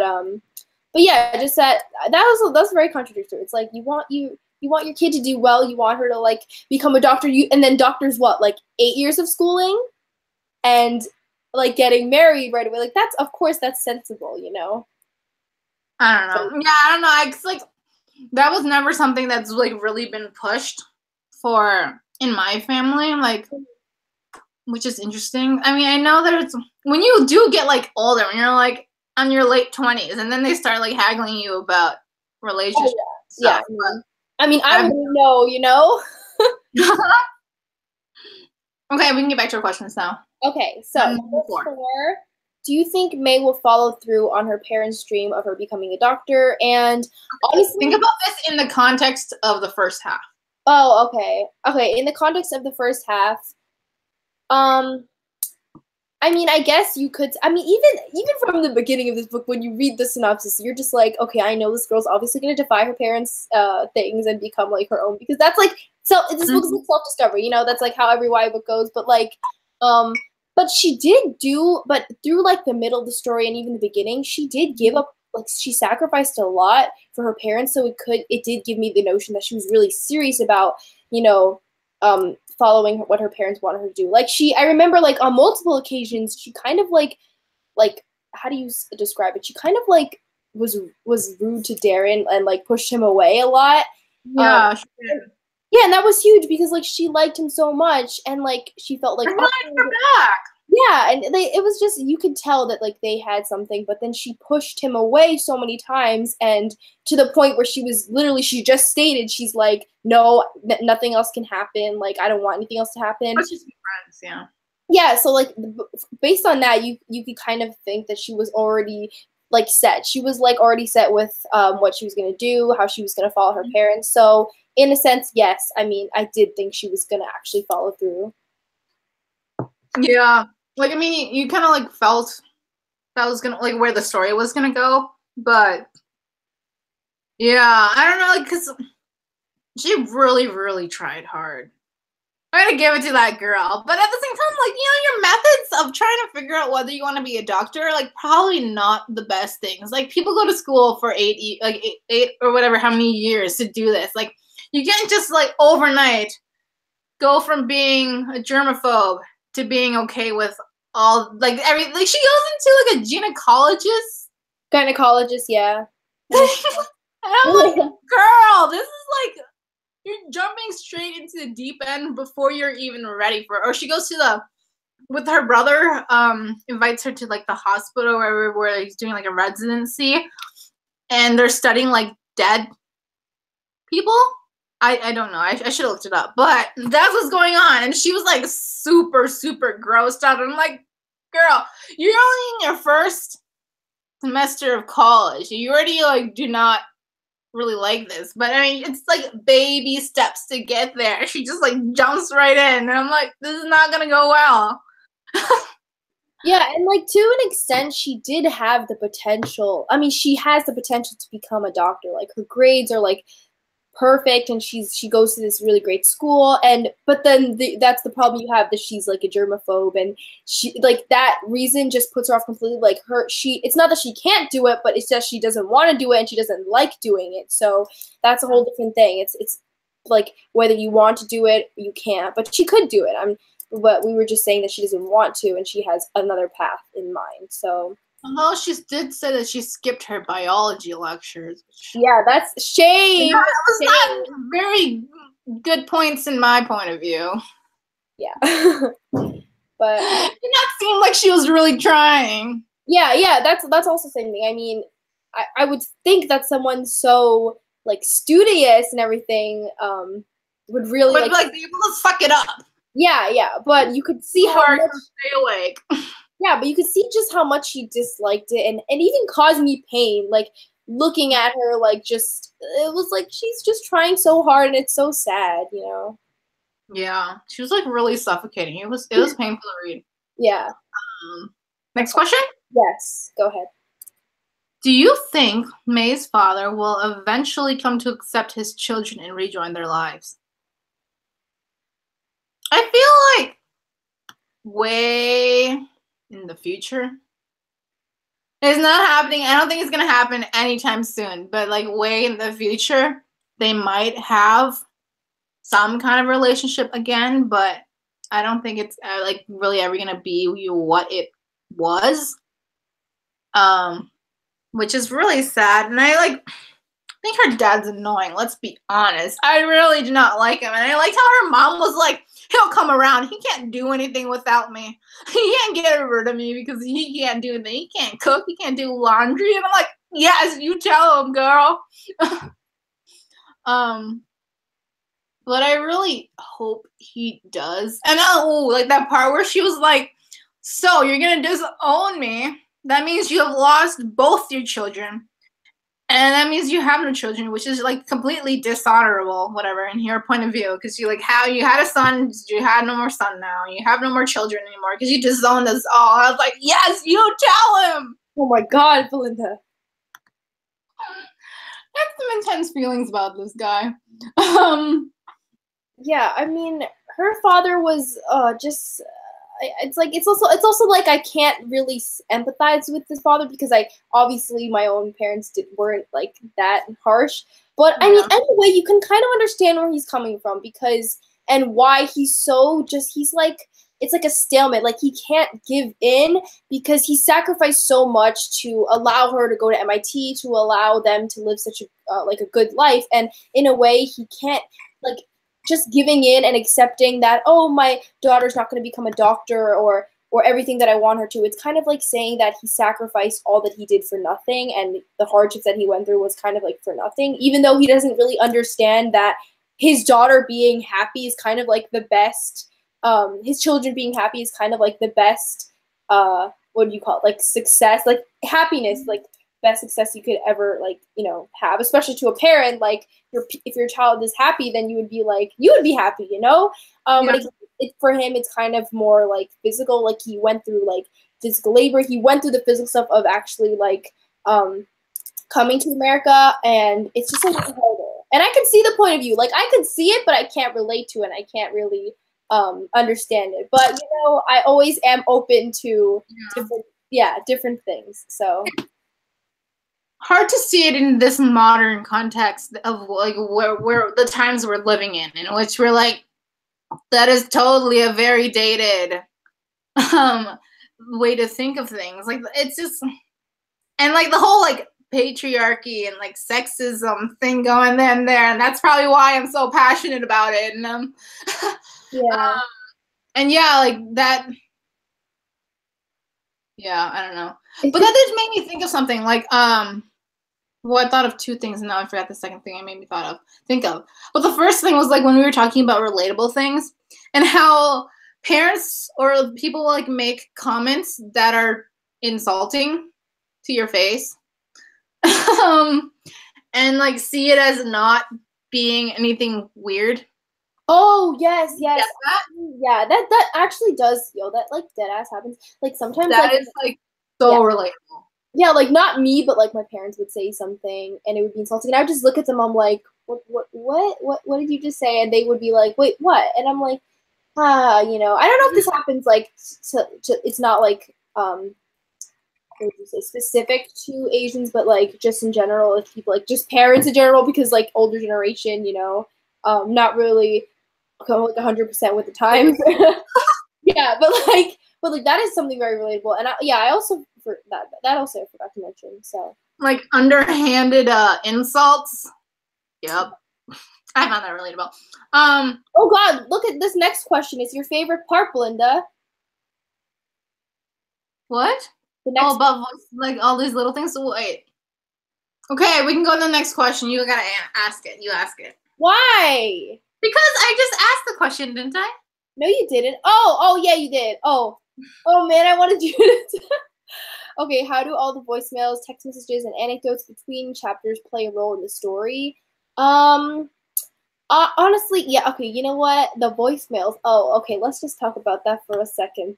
yeah, just that's very contradictory. It's like you want your kid to do well, you want her to like become a doctor, and then doctors what, like 8 years of schooling and like getting married right away. Like that's, of course, that's sensible, you know? I don't know. Yeah, I don't know. It's like that was never something that's like really been pushed for in my family, like, which is interesting. I mean, I know that it's when you do get like older, when you're like on your late 20s, and then they start like haggling you about relationships. Yeah. I mean, I wouldn't know, you know? Okay, we can get back to our questions now. Okay, so four. Do you think May will follow through on her parents' dream of her becoming a doctor? And honestly, think about this in the context of the first half. Oh, okay. Okay, in the context of the first half, I mean, I guess you could, I mean, even from the beginning of this book, when you read the synopsis, you're just like, okay, I know this girl's obviously going to defy her parents' things and become like her own, because that's like, so this book is like self-discovery, you know, that's like how every YA book goes, but like, but she did but through like the middle of the story and even the beginning, she did give up, like she sacrificed a lot for her parents, so it did give me the notion that she was really serious about, you know, following what her parents wanted her to do. Like I remember like on multiple occasions, she kind of like, how do you describe it? She kind of like was rude to Darren and like pushed him away a lot. Yeah, yeah, and that was huge because like she liked him so much, and like she felt like her back. Yeah, and it was just, you could tell that like they had something, but then she pushed him away so many times, and to the point where she just stated, she's like, no, nothing else can happen. Like, I don't want anything else to happen. Let's just be friends, yeah. Yeah, so like based on that, you could kind of think that she was already like set. She was like already set with what she was gonna do, how she was gonna follow her parents. So in a sense, yes. I mean, I did think she was gonna actually follow through. Yeah. Like, I mean, you kind of like felt that was gonna, like, where the story was gonna go, but yeah, I don't know, like, because she really, really tried hard. I gotta give it to that girl, but at the same time, like, you know, your methods of trying to figure out whether you want to be a doctor are like probably not the best things. Like, people go to school for eight or whatever, how many years to do this. Like, you can't just like overnight go from being a germaphobe to being okay with all, like, everything. Like, she goes into like a gynecologist, yeah. And I'm like, girl, this is like, you're jumping straight into the deep end before you're even ready for it. Or she goes to with her brother, invites her to like the hospital where he's doing like a residency, and they're studying like dead people. I don't know. I should have looked it up, but that's what's going on. And she was like super, super grossed out. And I'm like, girl, you're only in your first semester of college. You already like do not really like this. But I mean, it's like baby steps to get there. She just like jumps right in. And I'm like, this is not going to go well. Yeah, and like to an extent, she did have the potential. I mean, she has the potential to become a doctor. Like, her grades are like perfect, and she goes to this really great school, but then that's the problem you have, that she's like a germaphobe, and she, like, that reason just puts her off completely. Like, it's not that she can't do it, but it's just she doesn't want to do it and she doesn't like doing it. So that's a whole different thing. It's like whether you want to do it, you can't. But she could do it. But we were just saying that she doesn't want to, and she has another path in mind. So. Although she did say that she skipped her biology lectures. Yeah, that's shame. That was not very good points in my point of view. Yeah. But it did not seem like she was really trying. Yeah, that's also the same thing. I mean, I would think that someone so like studious and everything would really like be able to suck it up. Yeah, but you could see how much stay awake. Yeah, but you could see just how much she disliked it, and it even caused me pain. Like looking at her, like just it was like she's just trying so hard, and it's so sad, you know. Yeah, she was like really suffocating. It was painful to read. Yeah. Next question? Yes, go ahead. Do you think May's father will eventually come to accept his children and rejoin their lives? I feel like way in the future. It's not happening. I don't think it's going to happen anytime soon, but like way in the future, they might have some kind of relationship again, but I don't think it's like really ever going to be what it was. Which is really sad. And I think her dad's annoying. Let's be honest. I really do not like him. And I liked how her mom was like, he'll come around. He can't do anything without me. He can't get rid of me because he can't do anything. He can't cook. He can't do laundry. And I'm like, yes, you tell him, girl. But I really hope he does. And like that part where she was like, so you're going to disown me. That means you have lost both your children. And that means you have no children, which is like completely dishonorable, whatever, in your point of view. Because you like how you had a son, you had no more son now. You have no more children anymore because you disowned us all. I was like, yes, you tell him. Oh my God, Belinda. I have some intense feelings about this guy. Yeah, I mean, her father was just. It's also like I can't really empathize with his father because obviously my own parents weren't like that harsh, but yeah. I mean anyway you can kind of understand where he's coming from because and why he's like it's like a stalemate, like he can't give in because he sacrificed so much to allow her to go to MIT, to allow them to live such a like a good life, and in a way he can't like just giving in and accepting that, oh, my daughter's not going to become a doctor or everything that I want her to. It's kind of like saying that he sacrificed all that he did for nothing, and the hardships that he went through was kind of like for nothing, even though he doesn't really understand that his daughter being happy is kind of like the best, his children being happy is kind of like the best, what do you call it, like success, like happiness, like best success you could ever like, you know, have, especially to a parent. Like if your child is happy, then you would be happy, you know. Yeah. But for him it's kind of more like physical, like he went through like physical labor, he went through the physical stuff of actually like coming to America, and it's just like harder. And I can see the point of view, like I could see it, but I can't relate to it, and I can't really understand it. But you know, I always am open to different things. So hard to see it in this modern context of like where the times we're living in which we're like, that is totally a very dated way to think of things. Like it's just, and like the whole like patriarchy and like sexism thing going in there, and that's probably why I'm so passionate about it. And and yeah, like that. Yeah, I don't know, but that just made me think of something like well, I thought of two things, and now I forgot the second thing I made me think of. But the first thing was like when we were talking about relatable things and how parents or people like make comments that are insulting to your face, and like see it as not being anything weird. Oh yes. Yeah, that actually does, that like dead ass happens. Like sometimes that is like so relatable. Yeah, like not me, but like my parents would say something and it would be insulting, and I would just look at them. I'm like, what did you just say? And they would be like, wait, what? And I'm like, you know, I don't know if this happens like it's not like what would you say, specific to Asians, but like just in general, if people like just parents in general, because like older generation, you know, not really like 100% with the times. Yeah, but that is something very relatable. And I also for that also I forgot to mention. So like underhanded insults. Yep. I found that relatable. Oh God, look at this next question. Is your favorite part, Belinda? What? The next about like all these little things. Wait. Okay, we can go to the next question. You gotta ask it. You ask it. Why? Because I just asked the question, didn't I? No, you didn't. Oh yeah, you did. Oh man, I wanted you to. Okay, how do all the voicemails, text messages, and anecdotes between chapters play a role in the story? Honestly, yeah. Okay, you know what? The voicemails. Oh, okay. Let's just talk about that for a second.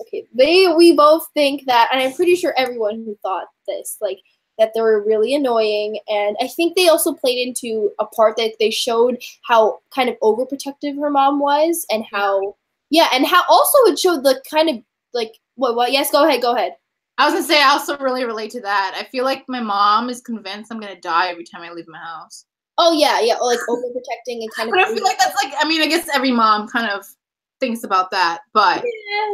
Okay, we both think that, and I'm pretty sure everyone who thought this, like, that they were really annoying, and I think they also played into a part that they showed how kind of overprotective her mom was, and how, yeah, and how also it showed the kind of like what? Yes, go ahead. I was gonna say I also really relate to that. I feel like my mom is convinced I'm gonna die every time I leave my house. Oh yeah, like overprotecting and kind of. But I feel like that's like, I mean, I guess every mom kind of thinks about that, but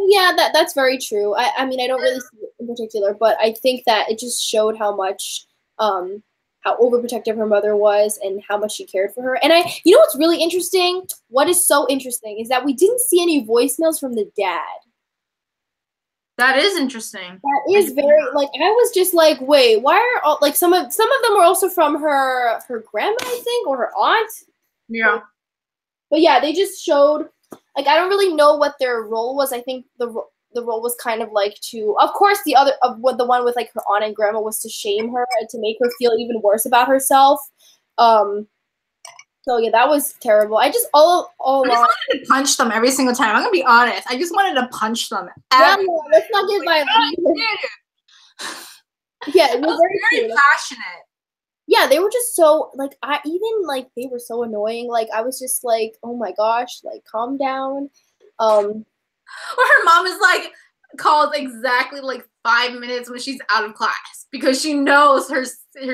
yeah, that's very true. I mean, I don't really see it in particular, but I think that it just showed how much, how overprotective her mother was and how much she cared for her. And you know what's really interesting? What is so interesting is that we didn't see any voicemails from the dad. That is interesting. That is very, like, I was just like, wait, why are all, like, some of them were also from her grandma, I think, or her aunt. Yeah. But yeah, they just showed, like, I don't really know what their role was. I think the role was kind of like to, of course, the one with like her aunt and grandma was to shame her and to make her feel even worse about herself. So yeah, that was terrible. I just all I just wanted to punch them every single time. I'm gonna be honest. I just wanted to punch them. Yeah, let's not get violent. Yeah, it was very passionate. Yeah, they were just so like they were so annoying. Like I was just like, oh my gosh, like calm down. Or her mom is like called exactly like 5 minutes when she's out of class because she knows her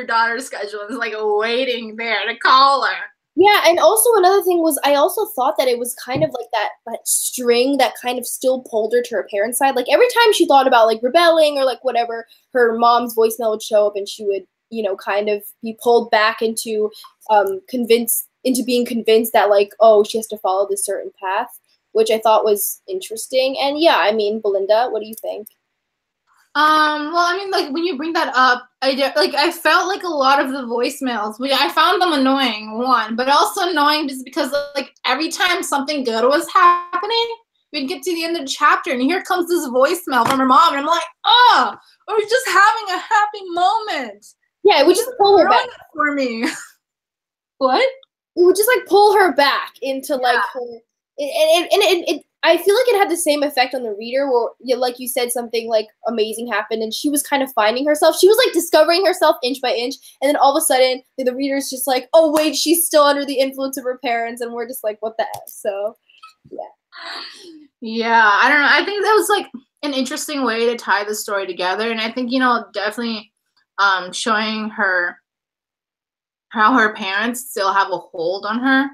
daughter's schedule and is like waiting there to call her. Yeah, and also another thing was I also thought that it was kind of like that string that kind of still pulled her to her parents' side. Like every time she thought about like rebelling or like whatever, her mom's voicemail would show up and she would, you know, kind of be pulled back into being convinced that like, oh, she has to follow this certain path, which I thought was interesting. And yeah, I mean, Belinda, what do you think? Well, I mean, like when you bring that up, I felt like a lot of the voicemails, I found them annoying, one, but also annoying just because like every time something good was happening, we'd get to the end of the chapter and here comes this voicemail from her mom, and I'm like, oh, I was just having a happy moment. Yeah, it would just pull her back for me. What? It would just like pull her back into like her, and I feel like it had the same effect on the reader where, like you said, something like amazing happened and she was kind of finding herself. She was like discovering herself inch by inch. And then all of a sudden the reader's just like, oh wait, she's still under the influence of her parents. And we're just like, what the F? So, yeah. Yeah, I don't know. I think that was like an interesting way to tie the story together. And I think, definitely showing her how her parents still have a hold on her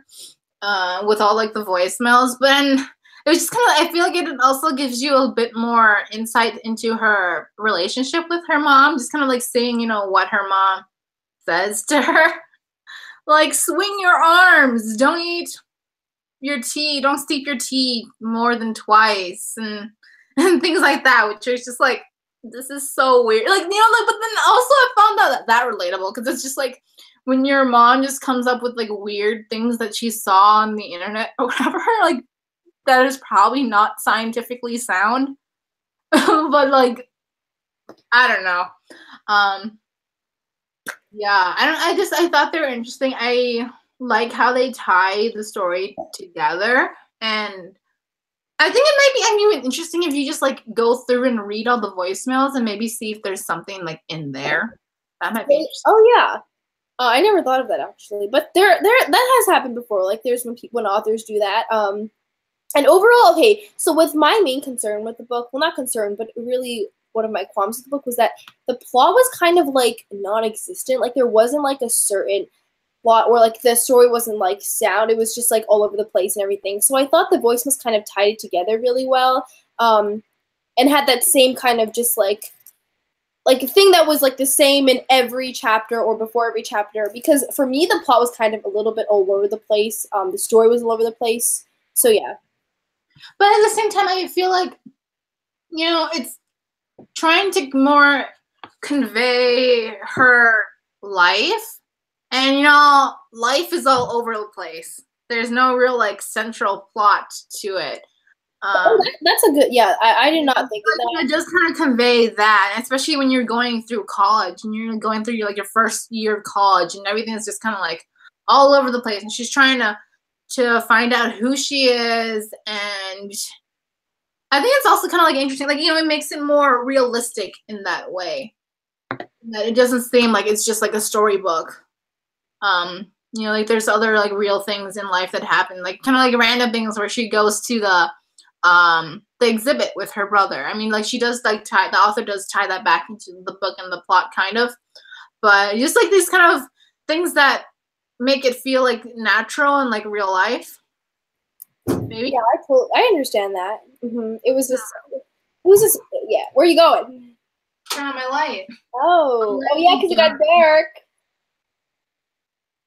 with all like the voicemails. But then it was just kind of, I feel like it also gives you a bit more insight into her relationship with her mom, just kind of like seeing, what her mom says to her. Like, swing your arms, don't eat your tea, don't steep your tea more than twice, and things like that, which is just like, this is so weird. Like, but then also I found that relatable, because it's just like, when your mom just comes up with like weird things that she saw on the internet or whatever, like, that is probably not scientifically sound. But like, I don't know. Yeah, I thought they were interesting. I like how they tie the story together, and I think it might be even interesting if you just like go through and read all the voicemails and maybe see if there's something like in there. That might be interesting. Oh yeah. I never thought of that actually, but there that has happened before. Like there's when authors do that. And overall, okay, so with my main concern with the book, well, not concern, but really one of my qualms with the book was that the plot was kind of like non-existent. Like there wasn't like a certain plot or like the story wasn't like sound. It was just like all over the place and everything. So I thought the voice was kind of tied it together really well, and had that same kind of just like a thing that was like the same in every chapter or before every chapter. Because for me, the plot was kind of a little bit all over the place. The story was all over the place. So yeah. But at the same time, I feel like, it's trying to more convey her life. And, life is all over the place. There's no real, like, central plot to it. That's a good, yeah, I did not think of that. It just kind of convey that, especially when you're going through college and you're going through your first year of college and everything's just kind of like all over the place. And she's trying to find out who she is. And I think it's also kind of like interesting, like, it makes it more realistic in that way. That it doesn't seem like it's just like a storybook. Like there's other like real things in life that happen, like kind of like random things where she goes to the exhibit with her brother. I mean, like she does like the author does tie that back into the book and the plot kind of, but just like these kind of things that make it feel like natural and like real life. Maybe. Yeah, I understand that. It was just, yeah. Where are you going? Turn on my light. Oh yeah, because it got dark.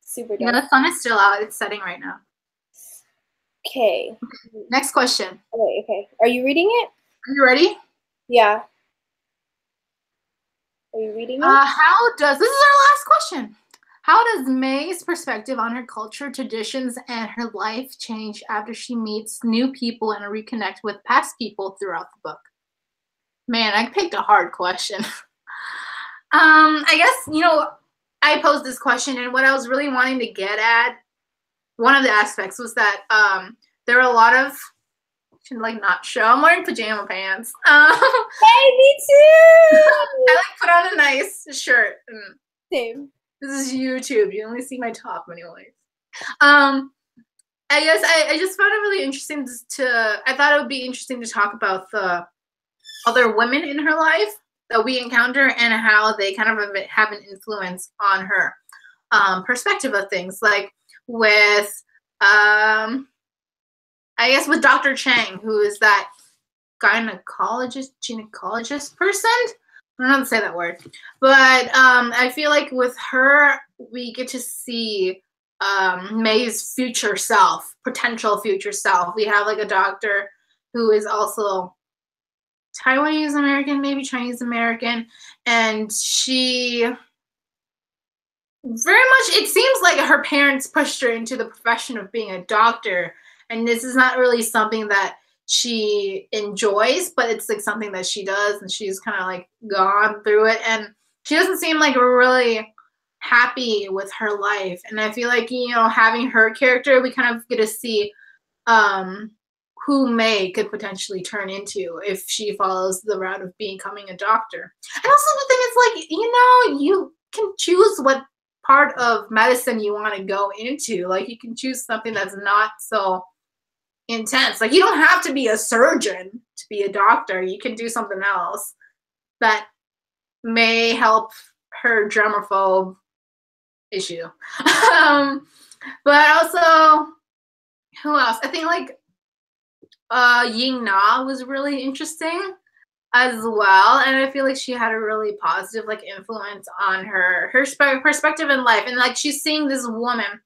Super dark. Yeah, the sun is still out. It's setting right now. Okay. Next question. Okay. Are you reading it? Are you ready? Yeah. Are you reading it? This is our last question. How does May's perspective on her culture, traditions, and her life change after she meets new people and reconnect with past people throughout the book? Man, I picked a hard question. I guess, I posed this question, and what I was really wanting to get at, one of the aspects was that there are a lot of, should like not show, I'm wearing pajama pants. Hey, me too! I like put on a nice shirt. Same. This is YouTube. You only see my top anyways. I guess I just found it really interesting I thought it would be interesting to talk about the other women in her life that we encounter and how they kind of have an influence on her perspective of things. Like with, I guess with Dr. Chang, who is that gynecologist person. I don't know how to say that word. But I feel like with her, we get to see May's future self, potential future self. We have like a doctor who is also Taiwanese American, maybe Chinese American, and she very much, it seems like her parents pushed her into the profession of being a doctor, and this is not really something that she enjoys, but it's like something that she does, and she's kind of like gone through it, and she doesn't seem like really happy with her life. And I feel like, having her character, we kind of get to see who May could potentially turn into if she follows the route of becoming a doctor. And also the thing is, like, you can choose what part of medicine you want to go into. Like, you can choose something that's not so intense. Like, you don't have to be a surgeon to be a doctor. You can do something else that may help her germaphobe issue. But also, who else? I think like Ying Na was really interesting as well, and I feel like she had a really positive like influence on her perspective in life. And like, she's seeing this woman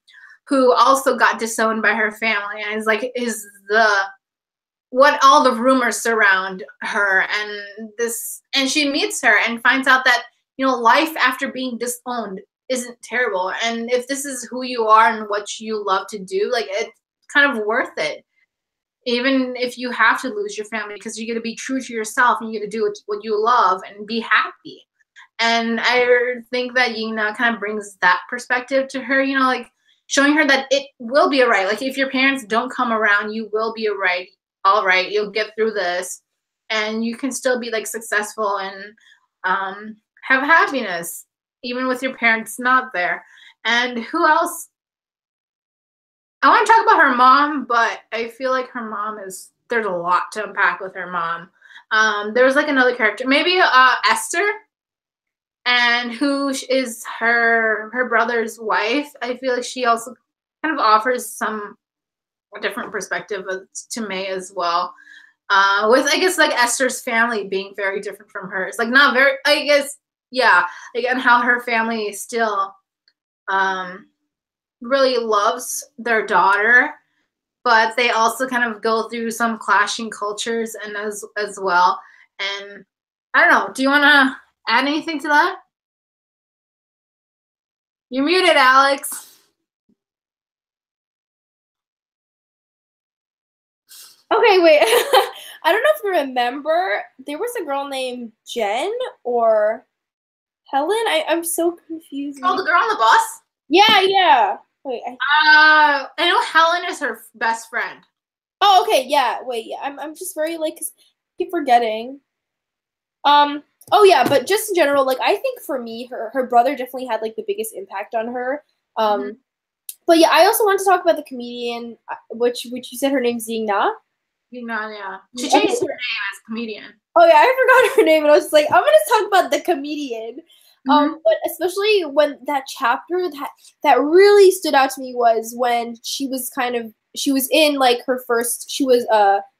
who also got disowned by her family, and is what all the rumors surround her, and she meets her and finds out that life after being disowned isn't terrible, and if this is who you are and what you love to do, like, it's kind of worth it, even if you have to lose your family, because you got to be true to yourself and you got to do what you love and be happy. And I think that Yingna kind of brings that perspective to her, like showing her that it will be all right. Like, if your parents don't come around, you will be all right, you'll get through this, and you can still be like successful and have happiness even with your parents not there. And who else? I want to talk about her mom, but I feel like her mom there's a lot to unpack with her mom. There was like another character, maybe Esther. and who is her brother's wife. I feel like she also kind of offers some different perspective to May as well. With I guess like Esther's family being very different from hers, like not very, I guess, yeah, like, and how her family still really loves their daughter, but they also kind of go through some clashing cultures and as well. And I don't know, do you want to add anything to that? You're muted, Alex. Okay, wait. I don't know if you remember. There was a girl named Jen or Helen. I'm so confused. Oh, the girl on the bus? Yeah. Wait. I know Helen is her best friend. Oh, okay. Yeah. Wait. Yeah. I'm just very like, I keep forgetting. Oh yeah, but just in general, like I think for me, her brother definitely had like the biggest impact on her. But yeah, I also want to talk about the comedian, which you said her name's Yingna. Yingna, yeah. She changed her name as comedian. Oh yeah, I forgot her name, and I was just like, I'm gonna talk about the comedian. But especially when that chapter that really stood out to me was when she was in like her first,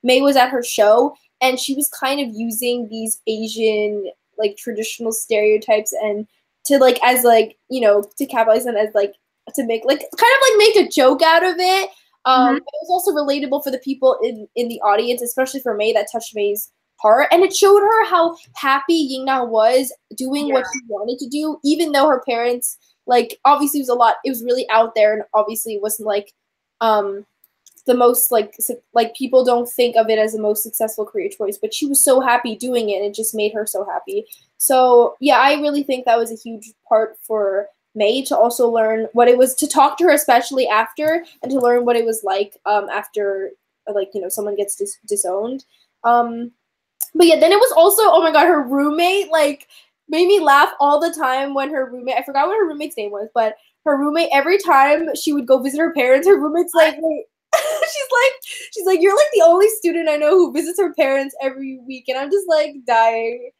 May was at her show, and she was kind of using these Asian like traditional stereotypes and to like as like, you know, to capitalize them as like to make like kind of like make a joke out of it. It was also relatable for the people in the audience, especially for May, that touched May's heart, and it showed her how happy Yingna was doing what she wanted to do, even though her parents, like, obviously it was really out there, and obviously it wasn't like the most like people don't think of it as the most successful career choice, but she was so happy doing it, and it just made her so happy. So yeah, I really think that was a huge part for May to also learn what it was to talk to her, especially after, and to learn what it was like after, like, you know, someone gets disowned. But yeah, then it was also, oh my god, her roommate like made me laugh all the time when her roommate, I forgot what her roommate's name was, but her roommate, every time she would go visit her parents, her roommate's like, wait, she's like, you're like the only student I know who visits her parents every week, and I'm just like dying.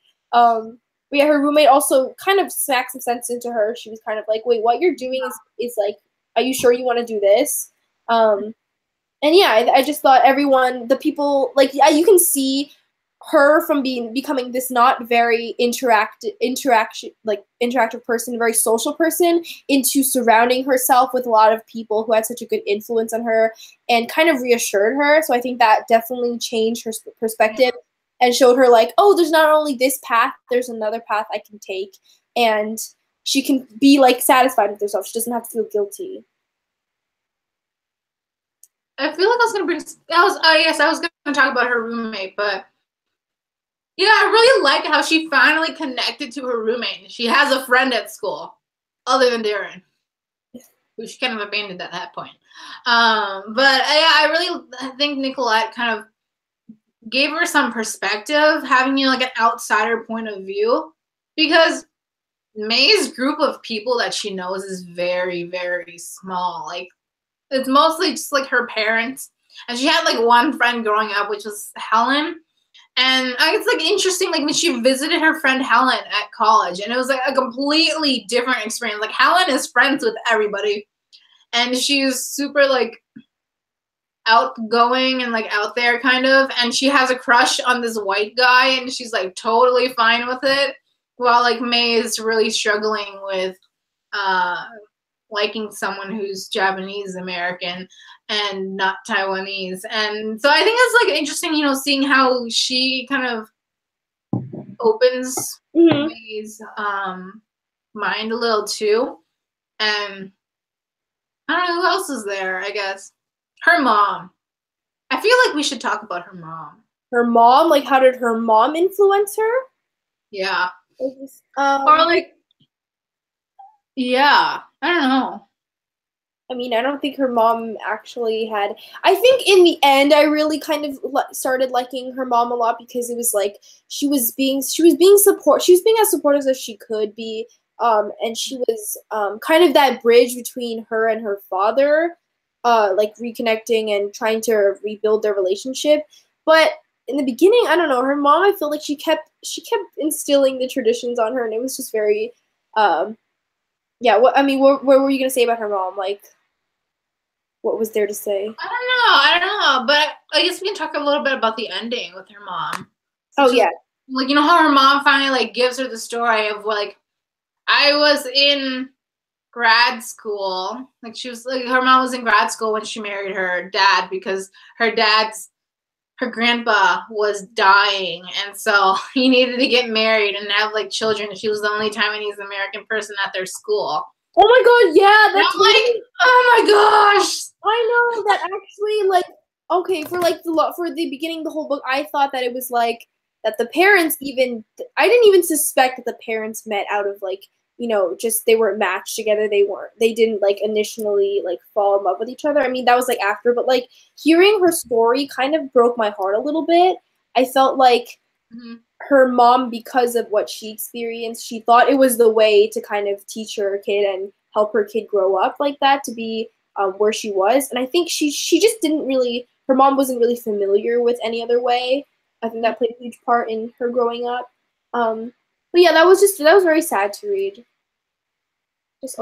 But yeah, her roommate also kind of smacked some sense into her. She was kind of like, wait, what you're doing is like, are you sure you want to do this? And yeah, I just thought everyone, the people, like, yeah, you can see her from becoming this not very interactive person, very social person, into surrounding herself with a lot of people who had such a good influence on her and kind of reassured her. So I think that definitely changed her perspective and showed her like, oh, there's not only this path, there's another path I can take, and she can be like satisfied with herself. She doesn't have to feel guilty. I feel like I was gonna talk about her roommate, but yeah, I really like how she finally connected to her roommate. She has a friend at school, other than Darren, who she kind of abandoned at that point. But I really think Nicolette kind of gave her some perspective, having, you know, like an outsider point of view, because May's group of people that she knows is very, very small. Like, it's mostly just like her parents, and she had like one friend growing up, which was Helen. And it's like interesting, like when she visited her friend Helen at college, and it was like a completely different experience. Like, Helen is friends with everybody, and she's super like outgoing and like out there kind of, and she has a crush on this white guy, and she's like totally fine with it, while like May is really struggling with liking someone who's Japanese American and not Taiwanese. And so I think it's like interesting, you know, seeing how she kind of opens May's mind a little too. And I don't know who else is there, I guess. Her mom. I feel like we should talk about her mom. Her mom? Like, how did her mom influence her? Yeah. Or like, yeah, I don't know. I mean, I don't think her mom actually had. I think in the end, I really kind of started liking her mom a lot, because it was like she was being as supportive as she could be, and she was kind of that bridge between her and her father, like reconnecting and trying to rebuild their relationship. But in the beginning, I don't know, her mom, I feel like she kept instilling the traditions on her, and it was just very, yeah. What were you gonna say about her mom? Like, what was there to say? I don't know, but I guess we can talk a little bit about the ending with her mom. Oh yeah. Like, you know how her mom finally like gives her the story of like, I was in grad school. Like she was like, her mom was in grad school when she married her dad because her grandpa was dying, and so he needed to get married and have like children. She was the only Taiwanese American person at their school. Oh my god, yeah, that's like, oh my gosh. I know that actually, like, okay, for the beginning of the whole book, I thought that it was like that the parents I didn't even suspect that the parents met out of like, you know, just they weren't matched together. They didn't like initially like fall in love with each other. I mean, that was like after, but like hearing her story kind of broke my heart a little bit. I felt like her mom, because of what she experienced, she thought it was the way to kind of teach her kid and help her kid grow up like that to be where she was. And I think she just didn't really, her mom wasn't really familiar with any other way. I think that played a huge part in her growing up. But yeah, that was very sad to read.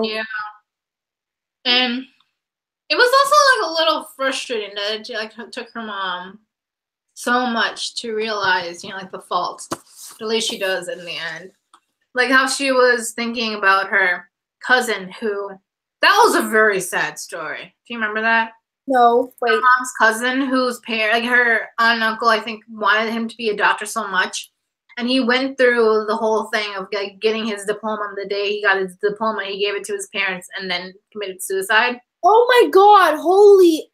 Yeah. And it was also like a little frustrating that it like took her mom so much to realize, you know, like the fault. At least she does in the end. Like how she was thinking about her cousin that was a very sad story. Do you remember that? No, wait. Her mom's cousin whose parent, like her aunt and uncle, I think wanted him to be a doctor so much. And he went through the whole thing of like getting his diploma on the day he got his diploma. He gave it to his parents and then committed suicide. Oh my god, holy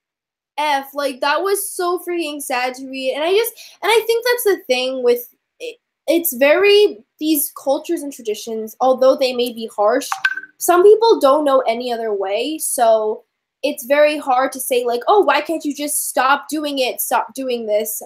F. Like, that was so freaking sad to read. And I think that's the thing with it. It's very, these cultures and traditions, although they may be harsh, some people don't know any other way. So it's very hard to say like, oh, why can't you just stop doing it? Stop doing this.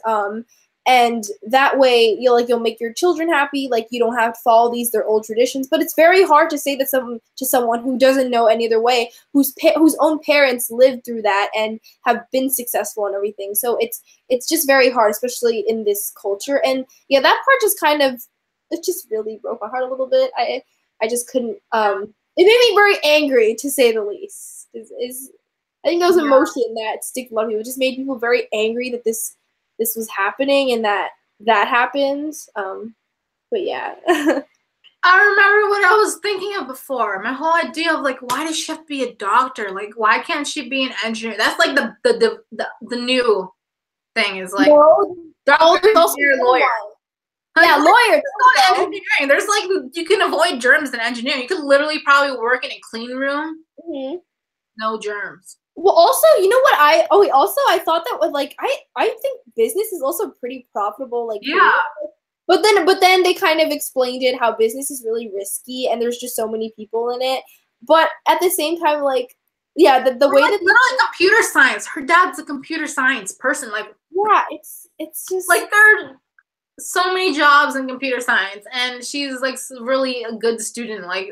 And that way you'll make your children happy. Like, you don't have to follow their old traditions. But it's very hard to say that to someone who doesn't know any other way, whose own parents lived through that and have been successful and everything. So it's just very hard, especially in this culture. And yeah, that part just it just really broke my heart a little bit. I just couldn't. It made me very angry, to say the least. I think that was emotion that stick to a lot of people. It just made people very angry that this was happening and that happened. But yeah. I remember what I was thinking of before. My whole idea of like, why does she have to be a doctor? Like, why can't she be an engineer? That's like the new thing is like, doctor, engineer, lawyer. Yeah, lawyer. Engineering. There's like, you can avoid germs in engineering. You could literally probably work in a clean room. Mm-hmm. No germs. Well, also, you know what I thought that with like, I think business is also pretty profitable. Like, yeah. But then they kind of explained it, how business is really risky and there's just so many people in it. But at the same time, like, yeah, the way that literally computer science. Her dad's a computer science person. Like, yeah, it's just like there are so many jobs in computer science, and she's like really a good student. Like,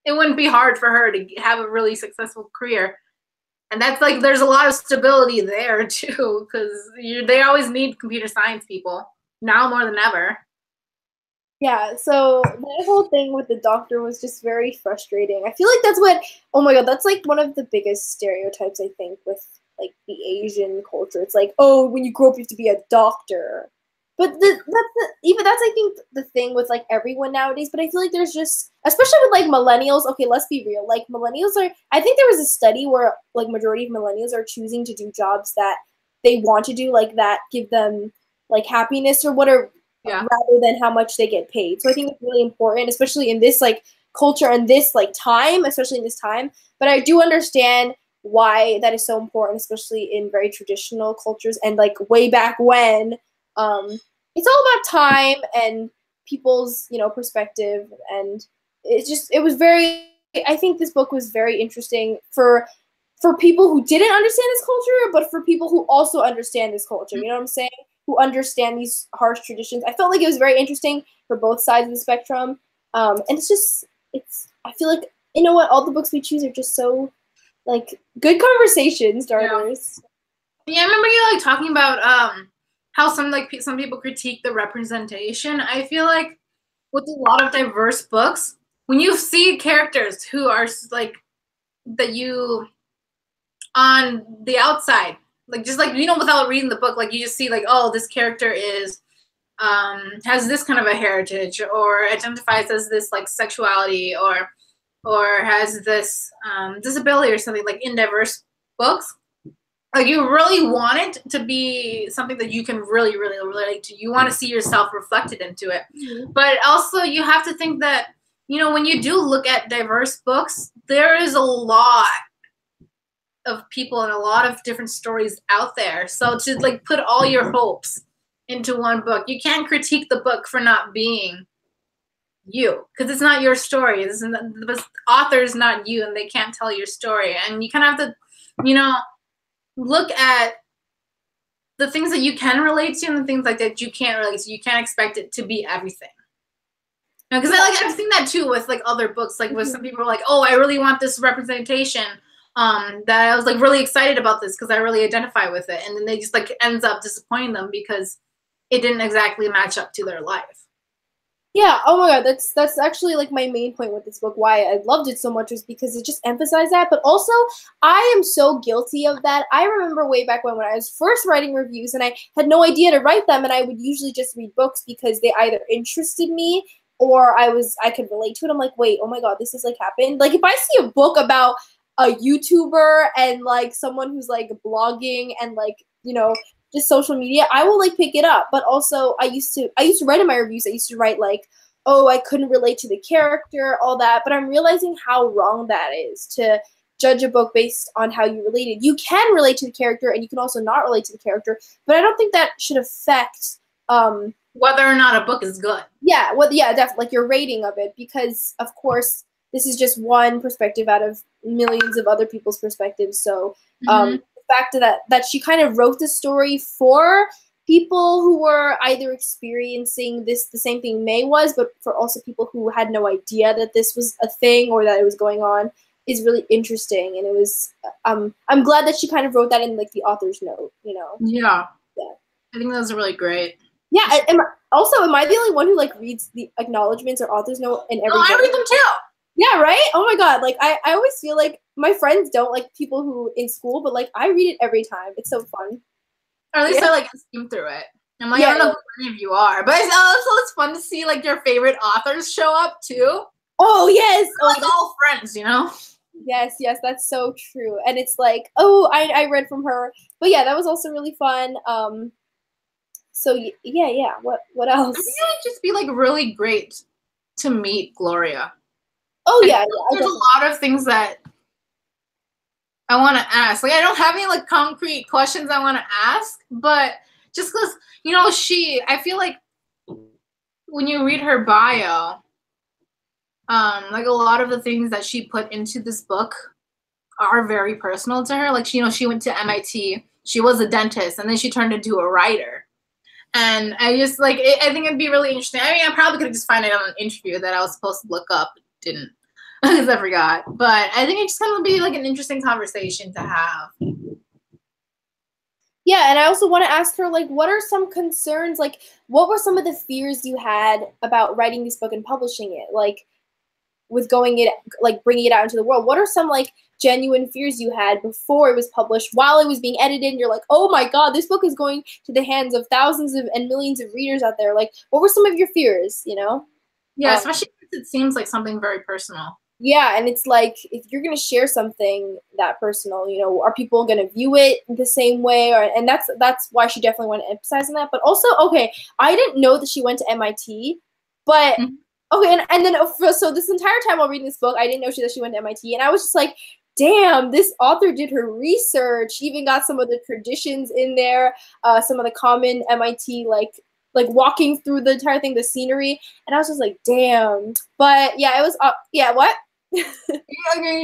it wouldn't be hard for her to have a really successful career. And that's like, there's a lot of stability there too, because they always need computer science people now more than ever. Yeah, so that whole thing with the doctor was just very frustrating. I feel like oh my god, that's like one of the biggest stereotypes, I think, with like the Asian culture. It's like, oh, when you grow up, you have to be a doctor. But that's I think the thing with like everyone nowadays. But I feel like there's just, especially with like millennials. Okay, let's be real. Like, millennials are. I think there was a study where like majority of millennials are choosing to do jobs that they want to do, like that give them like happiness or whatever, rather than how much they get paid. So I think it's really important, especially in this like culture and this like time, especially in this time. But I do understand why that is so important, especially in very traditional cultures and like way back when. It's all about time and people's, perspective, and it was very, I think this book was very interesting for people who didn't understand this culture, but for people who also understand this culture, you know what I'm saying? Who understand these harsh traditions. I felt like it was very interesting for both sides of the spectrum. And I feel like, you know what, all the books we choose are just so, like, good conversation starters. Yeah, I remember you, like, talking about, how some people critique the representation. I feel like with a lot of diverse books, when you see characters who are like that you on the outside, like just like without reading the book, like you just see like, oh, this character is has this kind of a heritage, or identifies as this like sexuality, or has this disability or something, like in diverse books. Like you really want it to be something that you can really, really relate to. You want to see yourself reflected into it. Mm-hmm. But also you have to think that, when you do look at diverse books, there is a lot of people and a lot of different stories out there. So to like put all your hopes into one book, you can't critique the book for not being you, because it's not your story. The author's not you, and they can't tell your story. And you kind of have to, look at the things that you can relate to and the things like that you can't relate to. You can't expect it to be everything. Because I've seen that too with like other books, like with some people are like, oh, I really want this representation, that I was like really excited about this because I really identify with it, and then they just like ends up disappointing them because it didn't exactly match up to their life. Yeah, oh my god, that's actually like my main point with this book, why I loved it so much, was because it just emphasized that. But also, I am so guilty of that. I remember way back when I was first writing reviews and I had no idea to write them, and I would usually just read books because they either interested me or I could relate to it. I'm like, wait, oh my god, this has like happened. Like if I see a book about a YouTuber and like someone who's like blogging and like, just social media, I will like pick it up. But also I used to write in my reviews, I used to write like, oh, I couldn't relate to the character, all that. But I'm realizing how wrong that is, to judge a book based on how you related. You can relate to the character and you can also not relate to the character, but I don't think that should affect whether or not a book is good. Yeah, well, yeah, definitely, like your rating of it, because of course this is just one perspective out of millions of other people's perspectives. So the fact that she kind of wrote this story for people who were either experiencing the same thing May was, but for also people who had no idea that this was a thing or that it was going on, is really interesting. And it was, I'm glad that she kind of wrote that in like the author's note, Yeah. I think that was really great. Yeah, am I the only one who like reads the acknowledgments or author's note in every book? I read them too. Yeah, right? Oh my god, like I always feel like my friends don't like people who in school, but like I read it every time. It's so fun. Or at least I like skim through it. I'm like, I don't know who any of you are, but it's also fun to see like your favorite authors show up too. Oh yes, we're like all friends, Yes, that's so true. And it's like, oh, I read from her, but yeah, that was also really fun. So yeah. What else? I think it would just be like really great to meet Gloria. Oh yeah, there's a lot of things that I want to ask. Like I don't have any like concrete questions I want to ask, but just because I feel like when you read her bio, like a lot of the things that she put into this book are very personal to her. Like she went to MIT, she was a dentist, and then she turned into a writer. And I just like I think it'd be really interesting. I mean, I probably could have just found it on an interview that I was supposed to look up, didn't, because I forgot. But I think it's just gonna be like an interesting conversation to have. Yeah, and I also want to ask her, like, what are some concerns, like, what were some of the fears you had about writing this book and publishing it, like, with bringing it out into the world? What are some, like, genuine fears you had before it was published, while it was being edited, and you're like, oh my god, this book is going to the hands of thousands and millions of readers out there? Like, what were some of your fears, Yeah, especially because it seems like something very personal. Yeah, and it's like, if you're going to share something that personal, are people going to view it the same way? And that's why she definitely wanted to emphasize on that. But also, okay, I didn't know that she went to MIT, but okay, and then so this entire time while reading this book, I didn't know that she went to MIT, and I was just like, damn, this author did her research. She even got some of the traditions in there, some of the common MIT like walking through the entire thing, the scenery, and I was just like, damn. But yeah, it was what? You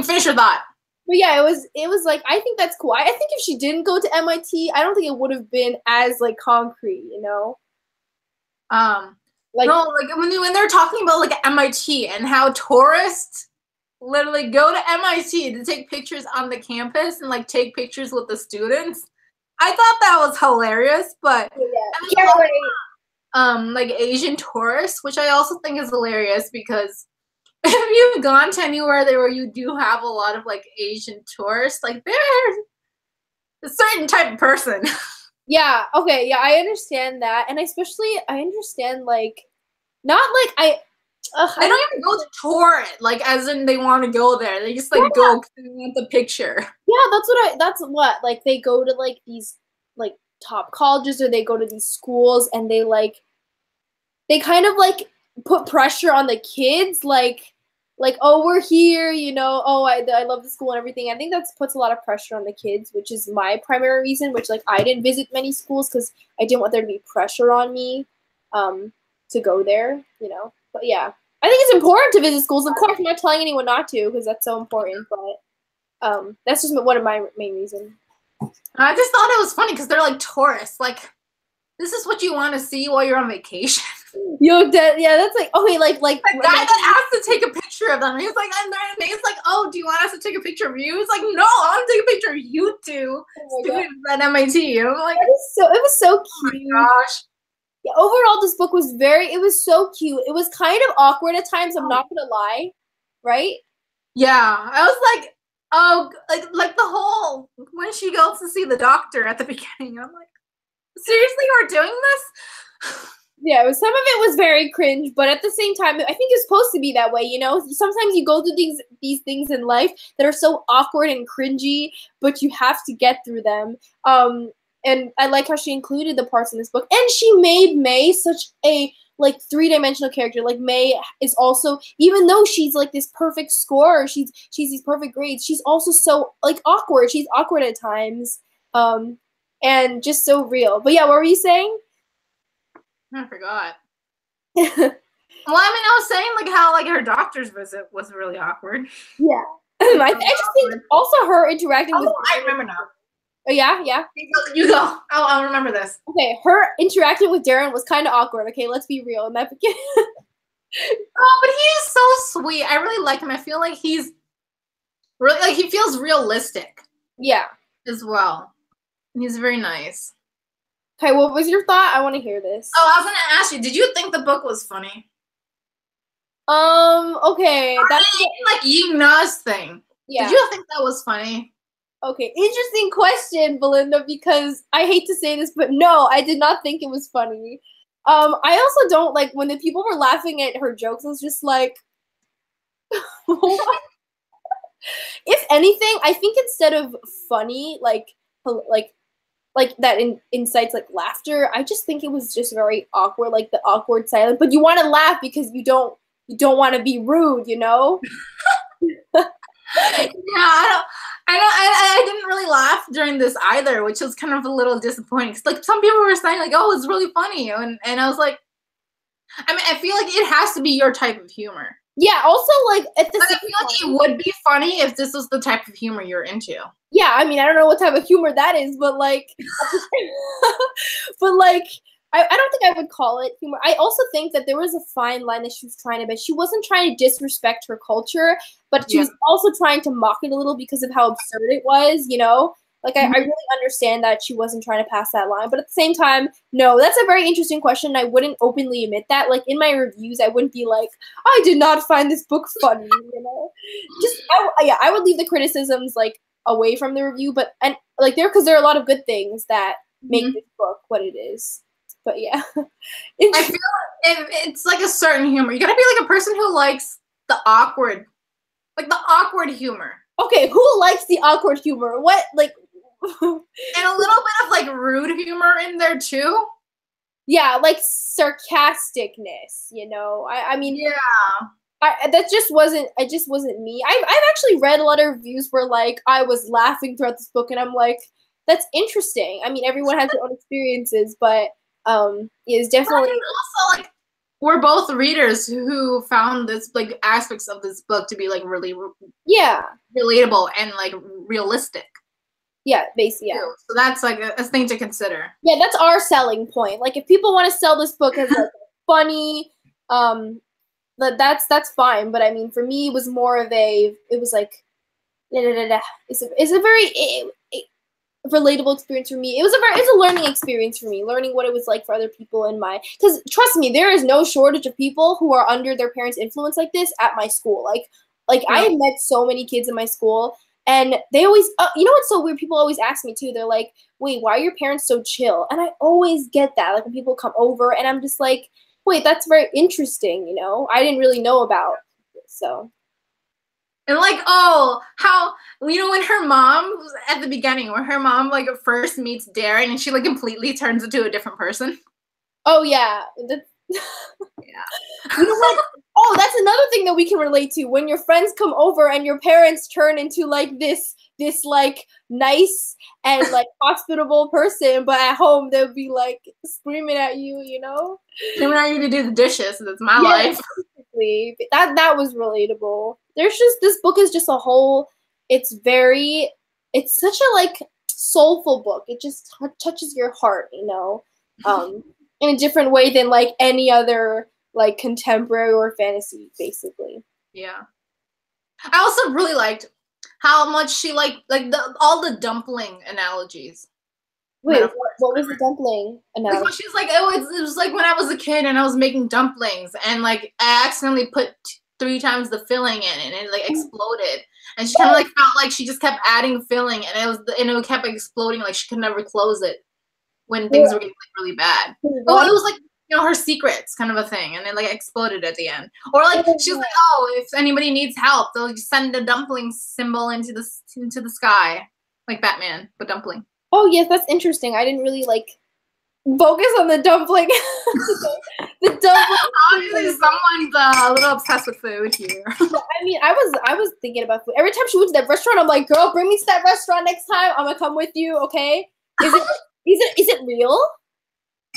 finish your thought. But yeah, it was like, I think that's cool. I think if she didn't go to MIT, I don't think it would have been as like concrete, Like, no, like when they're talking about like MIT and how tourists literally go to MIT to take pictures on the campus and like take pictures with the students. I thought that was hilarious, but can't wait. Like Asian tourists, which I also think is hilarious because if you've gone to anywhere there where you do have a lot of like Asian tourists, like they're a certain type of person. Yeah, okay, yeah, I understand that. And especially I understand like not like They don't even go to tour it, like as in they want to go there. They just like go because they want the picture. Yeah, that's what like they go to like these like top colleges or they go to these schools and they kind of like put pressure on the kids like oh we're here, you know, oh I love the school and everything. I think that puts a lot of pressure on the kids, which is my primary reason, which like I didn't visit many schools because I didn't want there to be pressure on me to go there, you know. But yeah, I think it's important to visit schools. Of course, I'm not telling anyone not to because that's so important, but that's just one of my main reasons. I just thought it was funny because they're like tourists. Like, this is what you want to see while you're on vacation. Yeah, that's like okay, like the guy that asked to take a picture of them. He's like, and he's like, oh, do you want us to take a picture of you? He's like, no, I want to take a picture of you two students at MIT. And I'm like, it was so cute. Oh my gosh. Yeah, overall, this book was it was so cute. It was kind of awkward at times, I'm not gonna lie, right? Yeah, I was like, oh, like the whole, when she goes to see the doctor at the beginning, I'm like, seriously, we're doing this? Yeah, some of it was very cringe, but at the same time, I think it's supposed to be that way, you know? Sometimes you go through these things in life that are so awkward and cringy, but you have to get through them. And I like how she included the parts in this book. And she made May such a like three-dimensional character. Like May is also, even though she's like this perfect scorer, she's these perfect grades, she's also so like awkward. She's awkward at times. And just so real. But yeah, what were you saying? I forgot. Well, I mean, I was saying like how like her doctor's visit was really awkward. Yeah. I just think also her interacting with I remember now. Oh yeah? You go. I'll remember this. Okay, her interacting with Darren was kind of awkward. Okay, let's be real in that beginning. Oh, but he is so sweet. I really like him. I feel like he's really like he feels realistic. Yeah. As well. He's very nice. Okay, what was your thought? I want to hear this. Oh, I was gonna ask you, did you think the book was funny? Okay. That's like Yigna's thing. Yeah. Did you think that was funny? Okay, interesting question, Belinda, because I hate to say this, but no, I did not think it was funny. I also don't like when the people were laughing at her jokes, I was just like, if anything, I think instead of funny, like that incites like laughter, I just think it was just very awkward, like the awkward silence. But you want to laugh because you don't want to be rude, you know? Yeah, I didn't really laugh during this either, which was kind of a little disappointing. Cause like some people were saying like, oh, it's really funny, and I was like, I mean, I feel like it has to be your type of humor. Yeah. Also, like at the same time, I feel like it would be funny if this was the type of humor you're into. Yeah, I mean, I don't know what type of humor that is, but like, but like, I don't think I would call it humor. I also think that there was a fine line that she was trying to, but she wasn't trying to disrespect her culture, but she was also trying to mock it a little because of how absurd it was, you know? Like, I really understand that she wasn't trying to pass that line, but at the same time, no, that's a very interesting question. I wouldn't openly admit that. Like, in my reviews, I wouldn't be like, I did not find this book funny, you know? I would leave the criticisms, like, away from the review, but, and, like, because there are a lot of good things that make this book what it is. But yeah, I feel it's like a certain humor. You gotta be like a person who likes the awkward humor. Okay, who likes the awkward humor? What, like, and a little bit of like rude humor in there too. Yeah, like sarcasticness. You know, I mean, yeah. That just wasn't. It just wasn't me. I've actually read a lot of reviews where like I was laughing throughout this book, and I'm like, that's interesting. I mean, everyone has their own experiences, but. Is definitely also like we're both readers who found this like aspects of this book to be like really relatable and like realistic. Yeah, basically. Yeah. So that's like a thing to consider. Yeah, that's our selling point. Like if people want to sell this book as like funny, that's fine. But I mean, for me, it was more of it was like, it's a very. relatable experience for me. It was a learning experience for me, learning what it was like for other people in my, because trust me, there is no shortage of people who are under their parents' influence like this at my school. Like I have met so many kids in my school, and they always, you know what's so weird? People always ask me too. They're like, "Wait, why are your parents so chill?" And I always get that, like when people come over, and I'm just like, "Wait, that's very interesting." You know, I didn't really know about it, so. And like, oh, how, you know, when her mom, at the beginning, when her mom like first meets Darren and she like completely turns into a different person. Oh yeah. Yeah. You know what? Oh, that's another thing that we can relate to. When your friends come over and your parents turn into like this like nice and like hospitable person, but at home they'll be like screaming at you, you know? Screaming at you to do the dishes. That's my life. Basically. That was relatable. There's just, this book is just a whole, it's such a like soulful book. It just touches your heart, you know? In a different way than like any other like contemporary or fantasy, basically. Yeah. I also really liked how much she like all the dumpling analogies. Wait, what was the dumpling analogy? Like, she's like, oh, it was like when I was a kid and I was making dumplings and like I accidentally put 3 times the filling in and it like exploded. And she kind of like felt like she just kept adding filling and it kept exploding, like she could never close it when things were getting like really bad. Oh, it was like, you know, her secrets kind of a thing, and it like exploded at the end. Or like she was like, oh, if anybody needs help, they'll just send a dumpling symbol into the sky, like Batman, but dumpling. Oh yes, that's interesting. I didn't really like focus on the dumpling. The dumpling. Obviously, someone's a little obsessed with food here. I mean, I was thinking about food. Every time she went to that restaurant, I'm like, girl, bring me to that restaurant next time. I'm gonna come with you, okay? Is it real?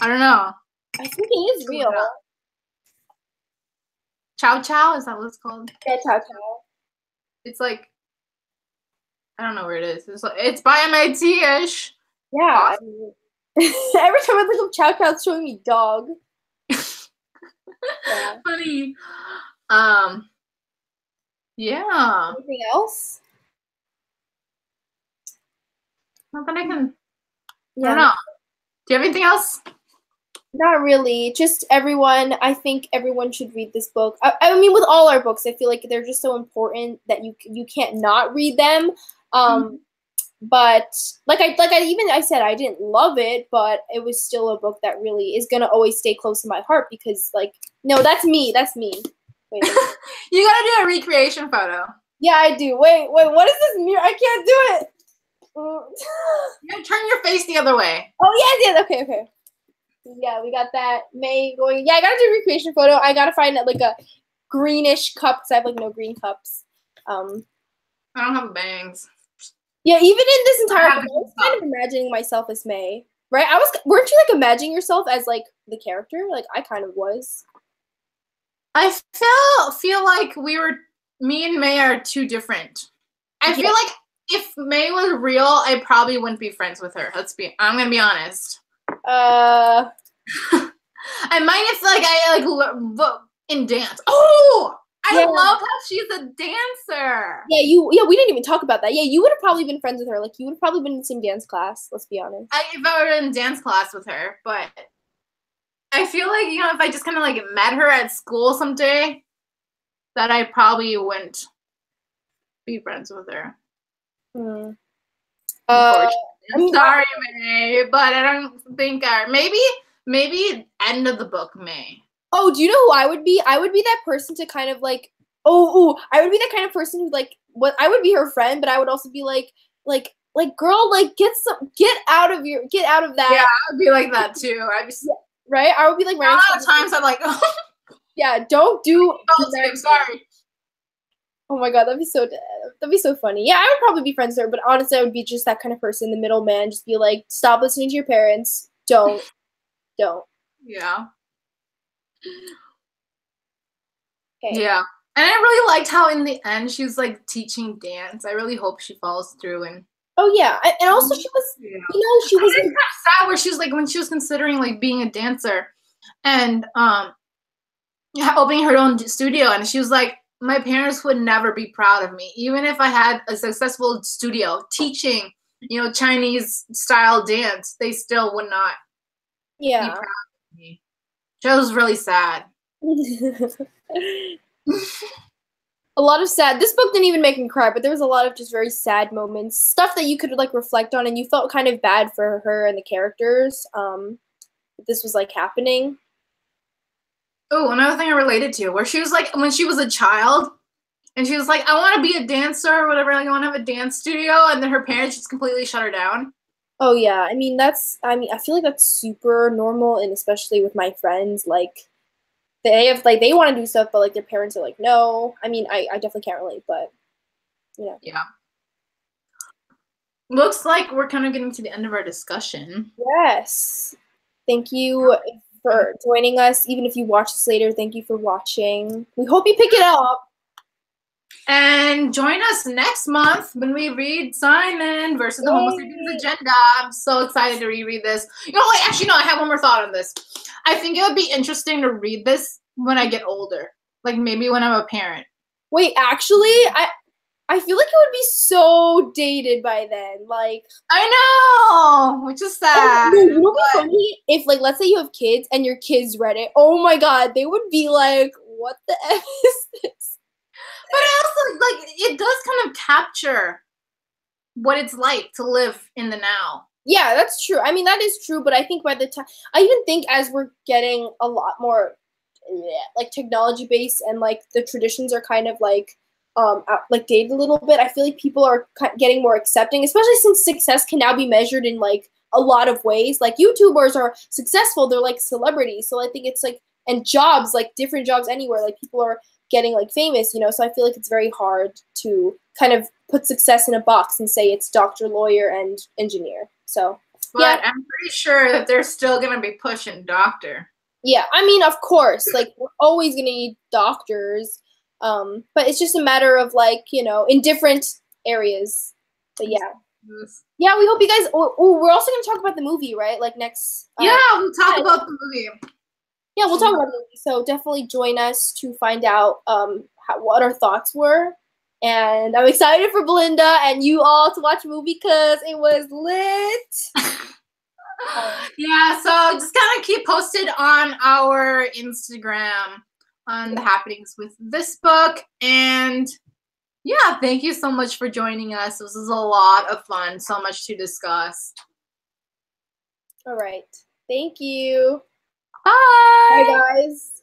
I don't know. I think it is real. Chao Chao, is that what it's called? Yeah, Chao Chao. It's like, I don't know where it is. It's by MIT-ish. Yeah. Awesome. Every time I look up Chao Chao, it's showing me dog. Yeah. Funny. Yeah. Anything else? Nothing I can. Yeah. I don't know. Do you have anything else? Not really. Just everyone. I think everyone should read this book. I mean, with all our books, I feel like they're just so important that you can't not read them. But like I said, I didn't love it, but it was still a book that really is gonna always stay close to my heart because, like, no, that's me. That's me. Wait. You gotta do a recreation photo. Yeah, I do. Wait. What is this mirror? I can't do it. You gotta turn your face the other way. Oh yes. Okay. Yeah, we got that. May going. Yeah, I gotta do a recreation photo. I gotta find like a greenish cup because I have like no green cups. I don't have bangs. Yeah, even in this entire book, I was kind of imagining myself as May, right? Weren't you like imagining yourself as like the character? Like I kind of was. I feel like me and May are too different. I feel like if May was real, I probably wouldn't be friends with her. I'm gonna be honest. I might if like I like in dance. Oh, I love how she's a dancer. Yeah, we didn't even talk about that. Yeah, you would have probably been friends with her. Like you would have probably been in the same dance class. Let's be honest. If I were in dance class with her, but I feel like, you know, if I just kind of like met her at school someday, that I probably wouldn't be friends with her. I'm sorry, May, but I don't think maybe end of the book, May. Oh, do you know who I would be? I would be that person to kind of like, I would be that kind of person who like, I would be her friend, but I would also be like, girl, like get out of that. Yeah, I would be like that too. Right? I would be like, a lot of times I'm like, yeah, don't do. I'm sorry. Oh my god, that'd be so funny. Yeah, I would probably be friends with her, but honestly, I would be just that kind of person, the middleman. Just be like, stop listening to your parents. Don't. Yeah. Okay. Yeah. And I really liked how in the end she was like teaching dance. I really hope she follows through and. Oh yeah, and also she was, you know, she was kind of sad where she was like when she was considering like being a dancer, and opening her own studio, and she was like, my parents would never be proud of me, even if I had a successful studio teaching Chinese style dance, they still would not be proud of me. That was really sad. A lot of sad. This book didn't even make me cry, but there was a lot of just very sad moments, stuff that you could like reflect on, and you felt kind of bad for her and the characters. This was like happening. Oh, another thing I related to, where she was like, when she was a child, and she was like, I want to be a dancer or whatever, like I want to have a dance studio, and then her parents just completely shut her down. Oh yeah, I mean I feel like that's super normal, and especially with my friends, like they have like they want to do stuff, but like their parents are like, no. I mean, I definitely can't relate, but Yeah. Looks like we're kind of getting to the end of our discussion. Yes. Thank you for joining us. Even if you watch this later, thank you for watching. We hope you pick it up. And join us next month when we read Simon versus the Homo Sapiens Agenda. I'm so excited to reread this. Actually, no, I have one more thought on this. I think it would be interesting to read this when I get older. Like maybe when I'm a parent. Wait, actually, I feel like it would be so dated by then. Like I know, which is sad. It would be funny if, like, let's say you have kids and your kids read it. Oh my god, they would be like, "What the f is this?" But also, like, it does kind of capture what it's like to live in the now. Yeah, that's true. I mean, that is true. But I think by the time, I even think as we're getting a lot more, like, technology based and like the traditions are kind of like dated a little bit, I feel like people are getting more accepting, especially since success can now be measured in like a lot of ways. Like YouTubers are successful, they're like celebrities. So I think it's like, and jobs, like different jobs anywhere, like people are getting like famous, so I feel like it's very hard to kind of put success in a box and say it's doctor, lawyer, and engineer. So but yeah, I'm pretty sure that they're still gonna be pushing doctor. Yeah, I mean, of course, like we're always gonna need doctors. But it's just a matter of like, in different areas. But yeah. Yeah, we hope you guys, we're also going to talk about the movie, right? Like next. Yeah, we'll talk about the movie. Yeah, we'll talk about the movie. So definitely join us to find out what our thoughts were. And I'm excited for Belinda and you all to watch the movie because it was lit. Yeah, so just kind of keep posted on our Instagram on the happenings with this book. And yeah, thank you so much for joining us. This is a lot of fun. So much to discuss. All right. Thank you. Bye. Bye, guys.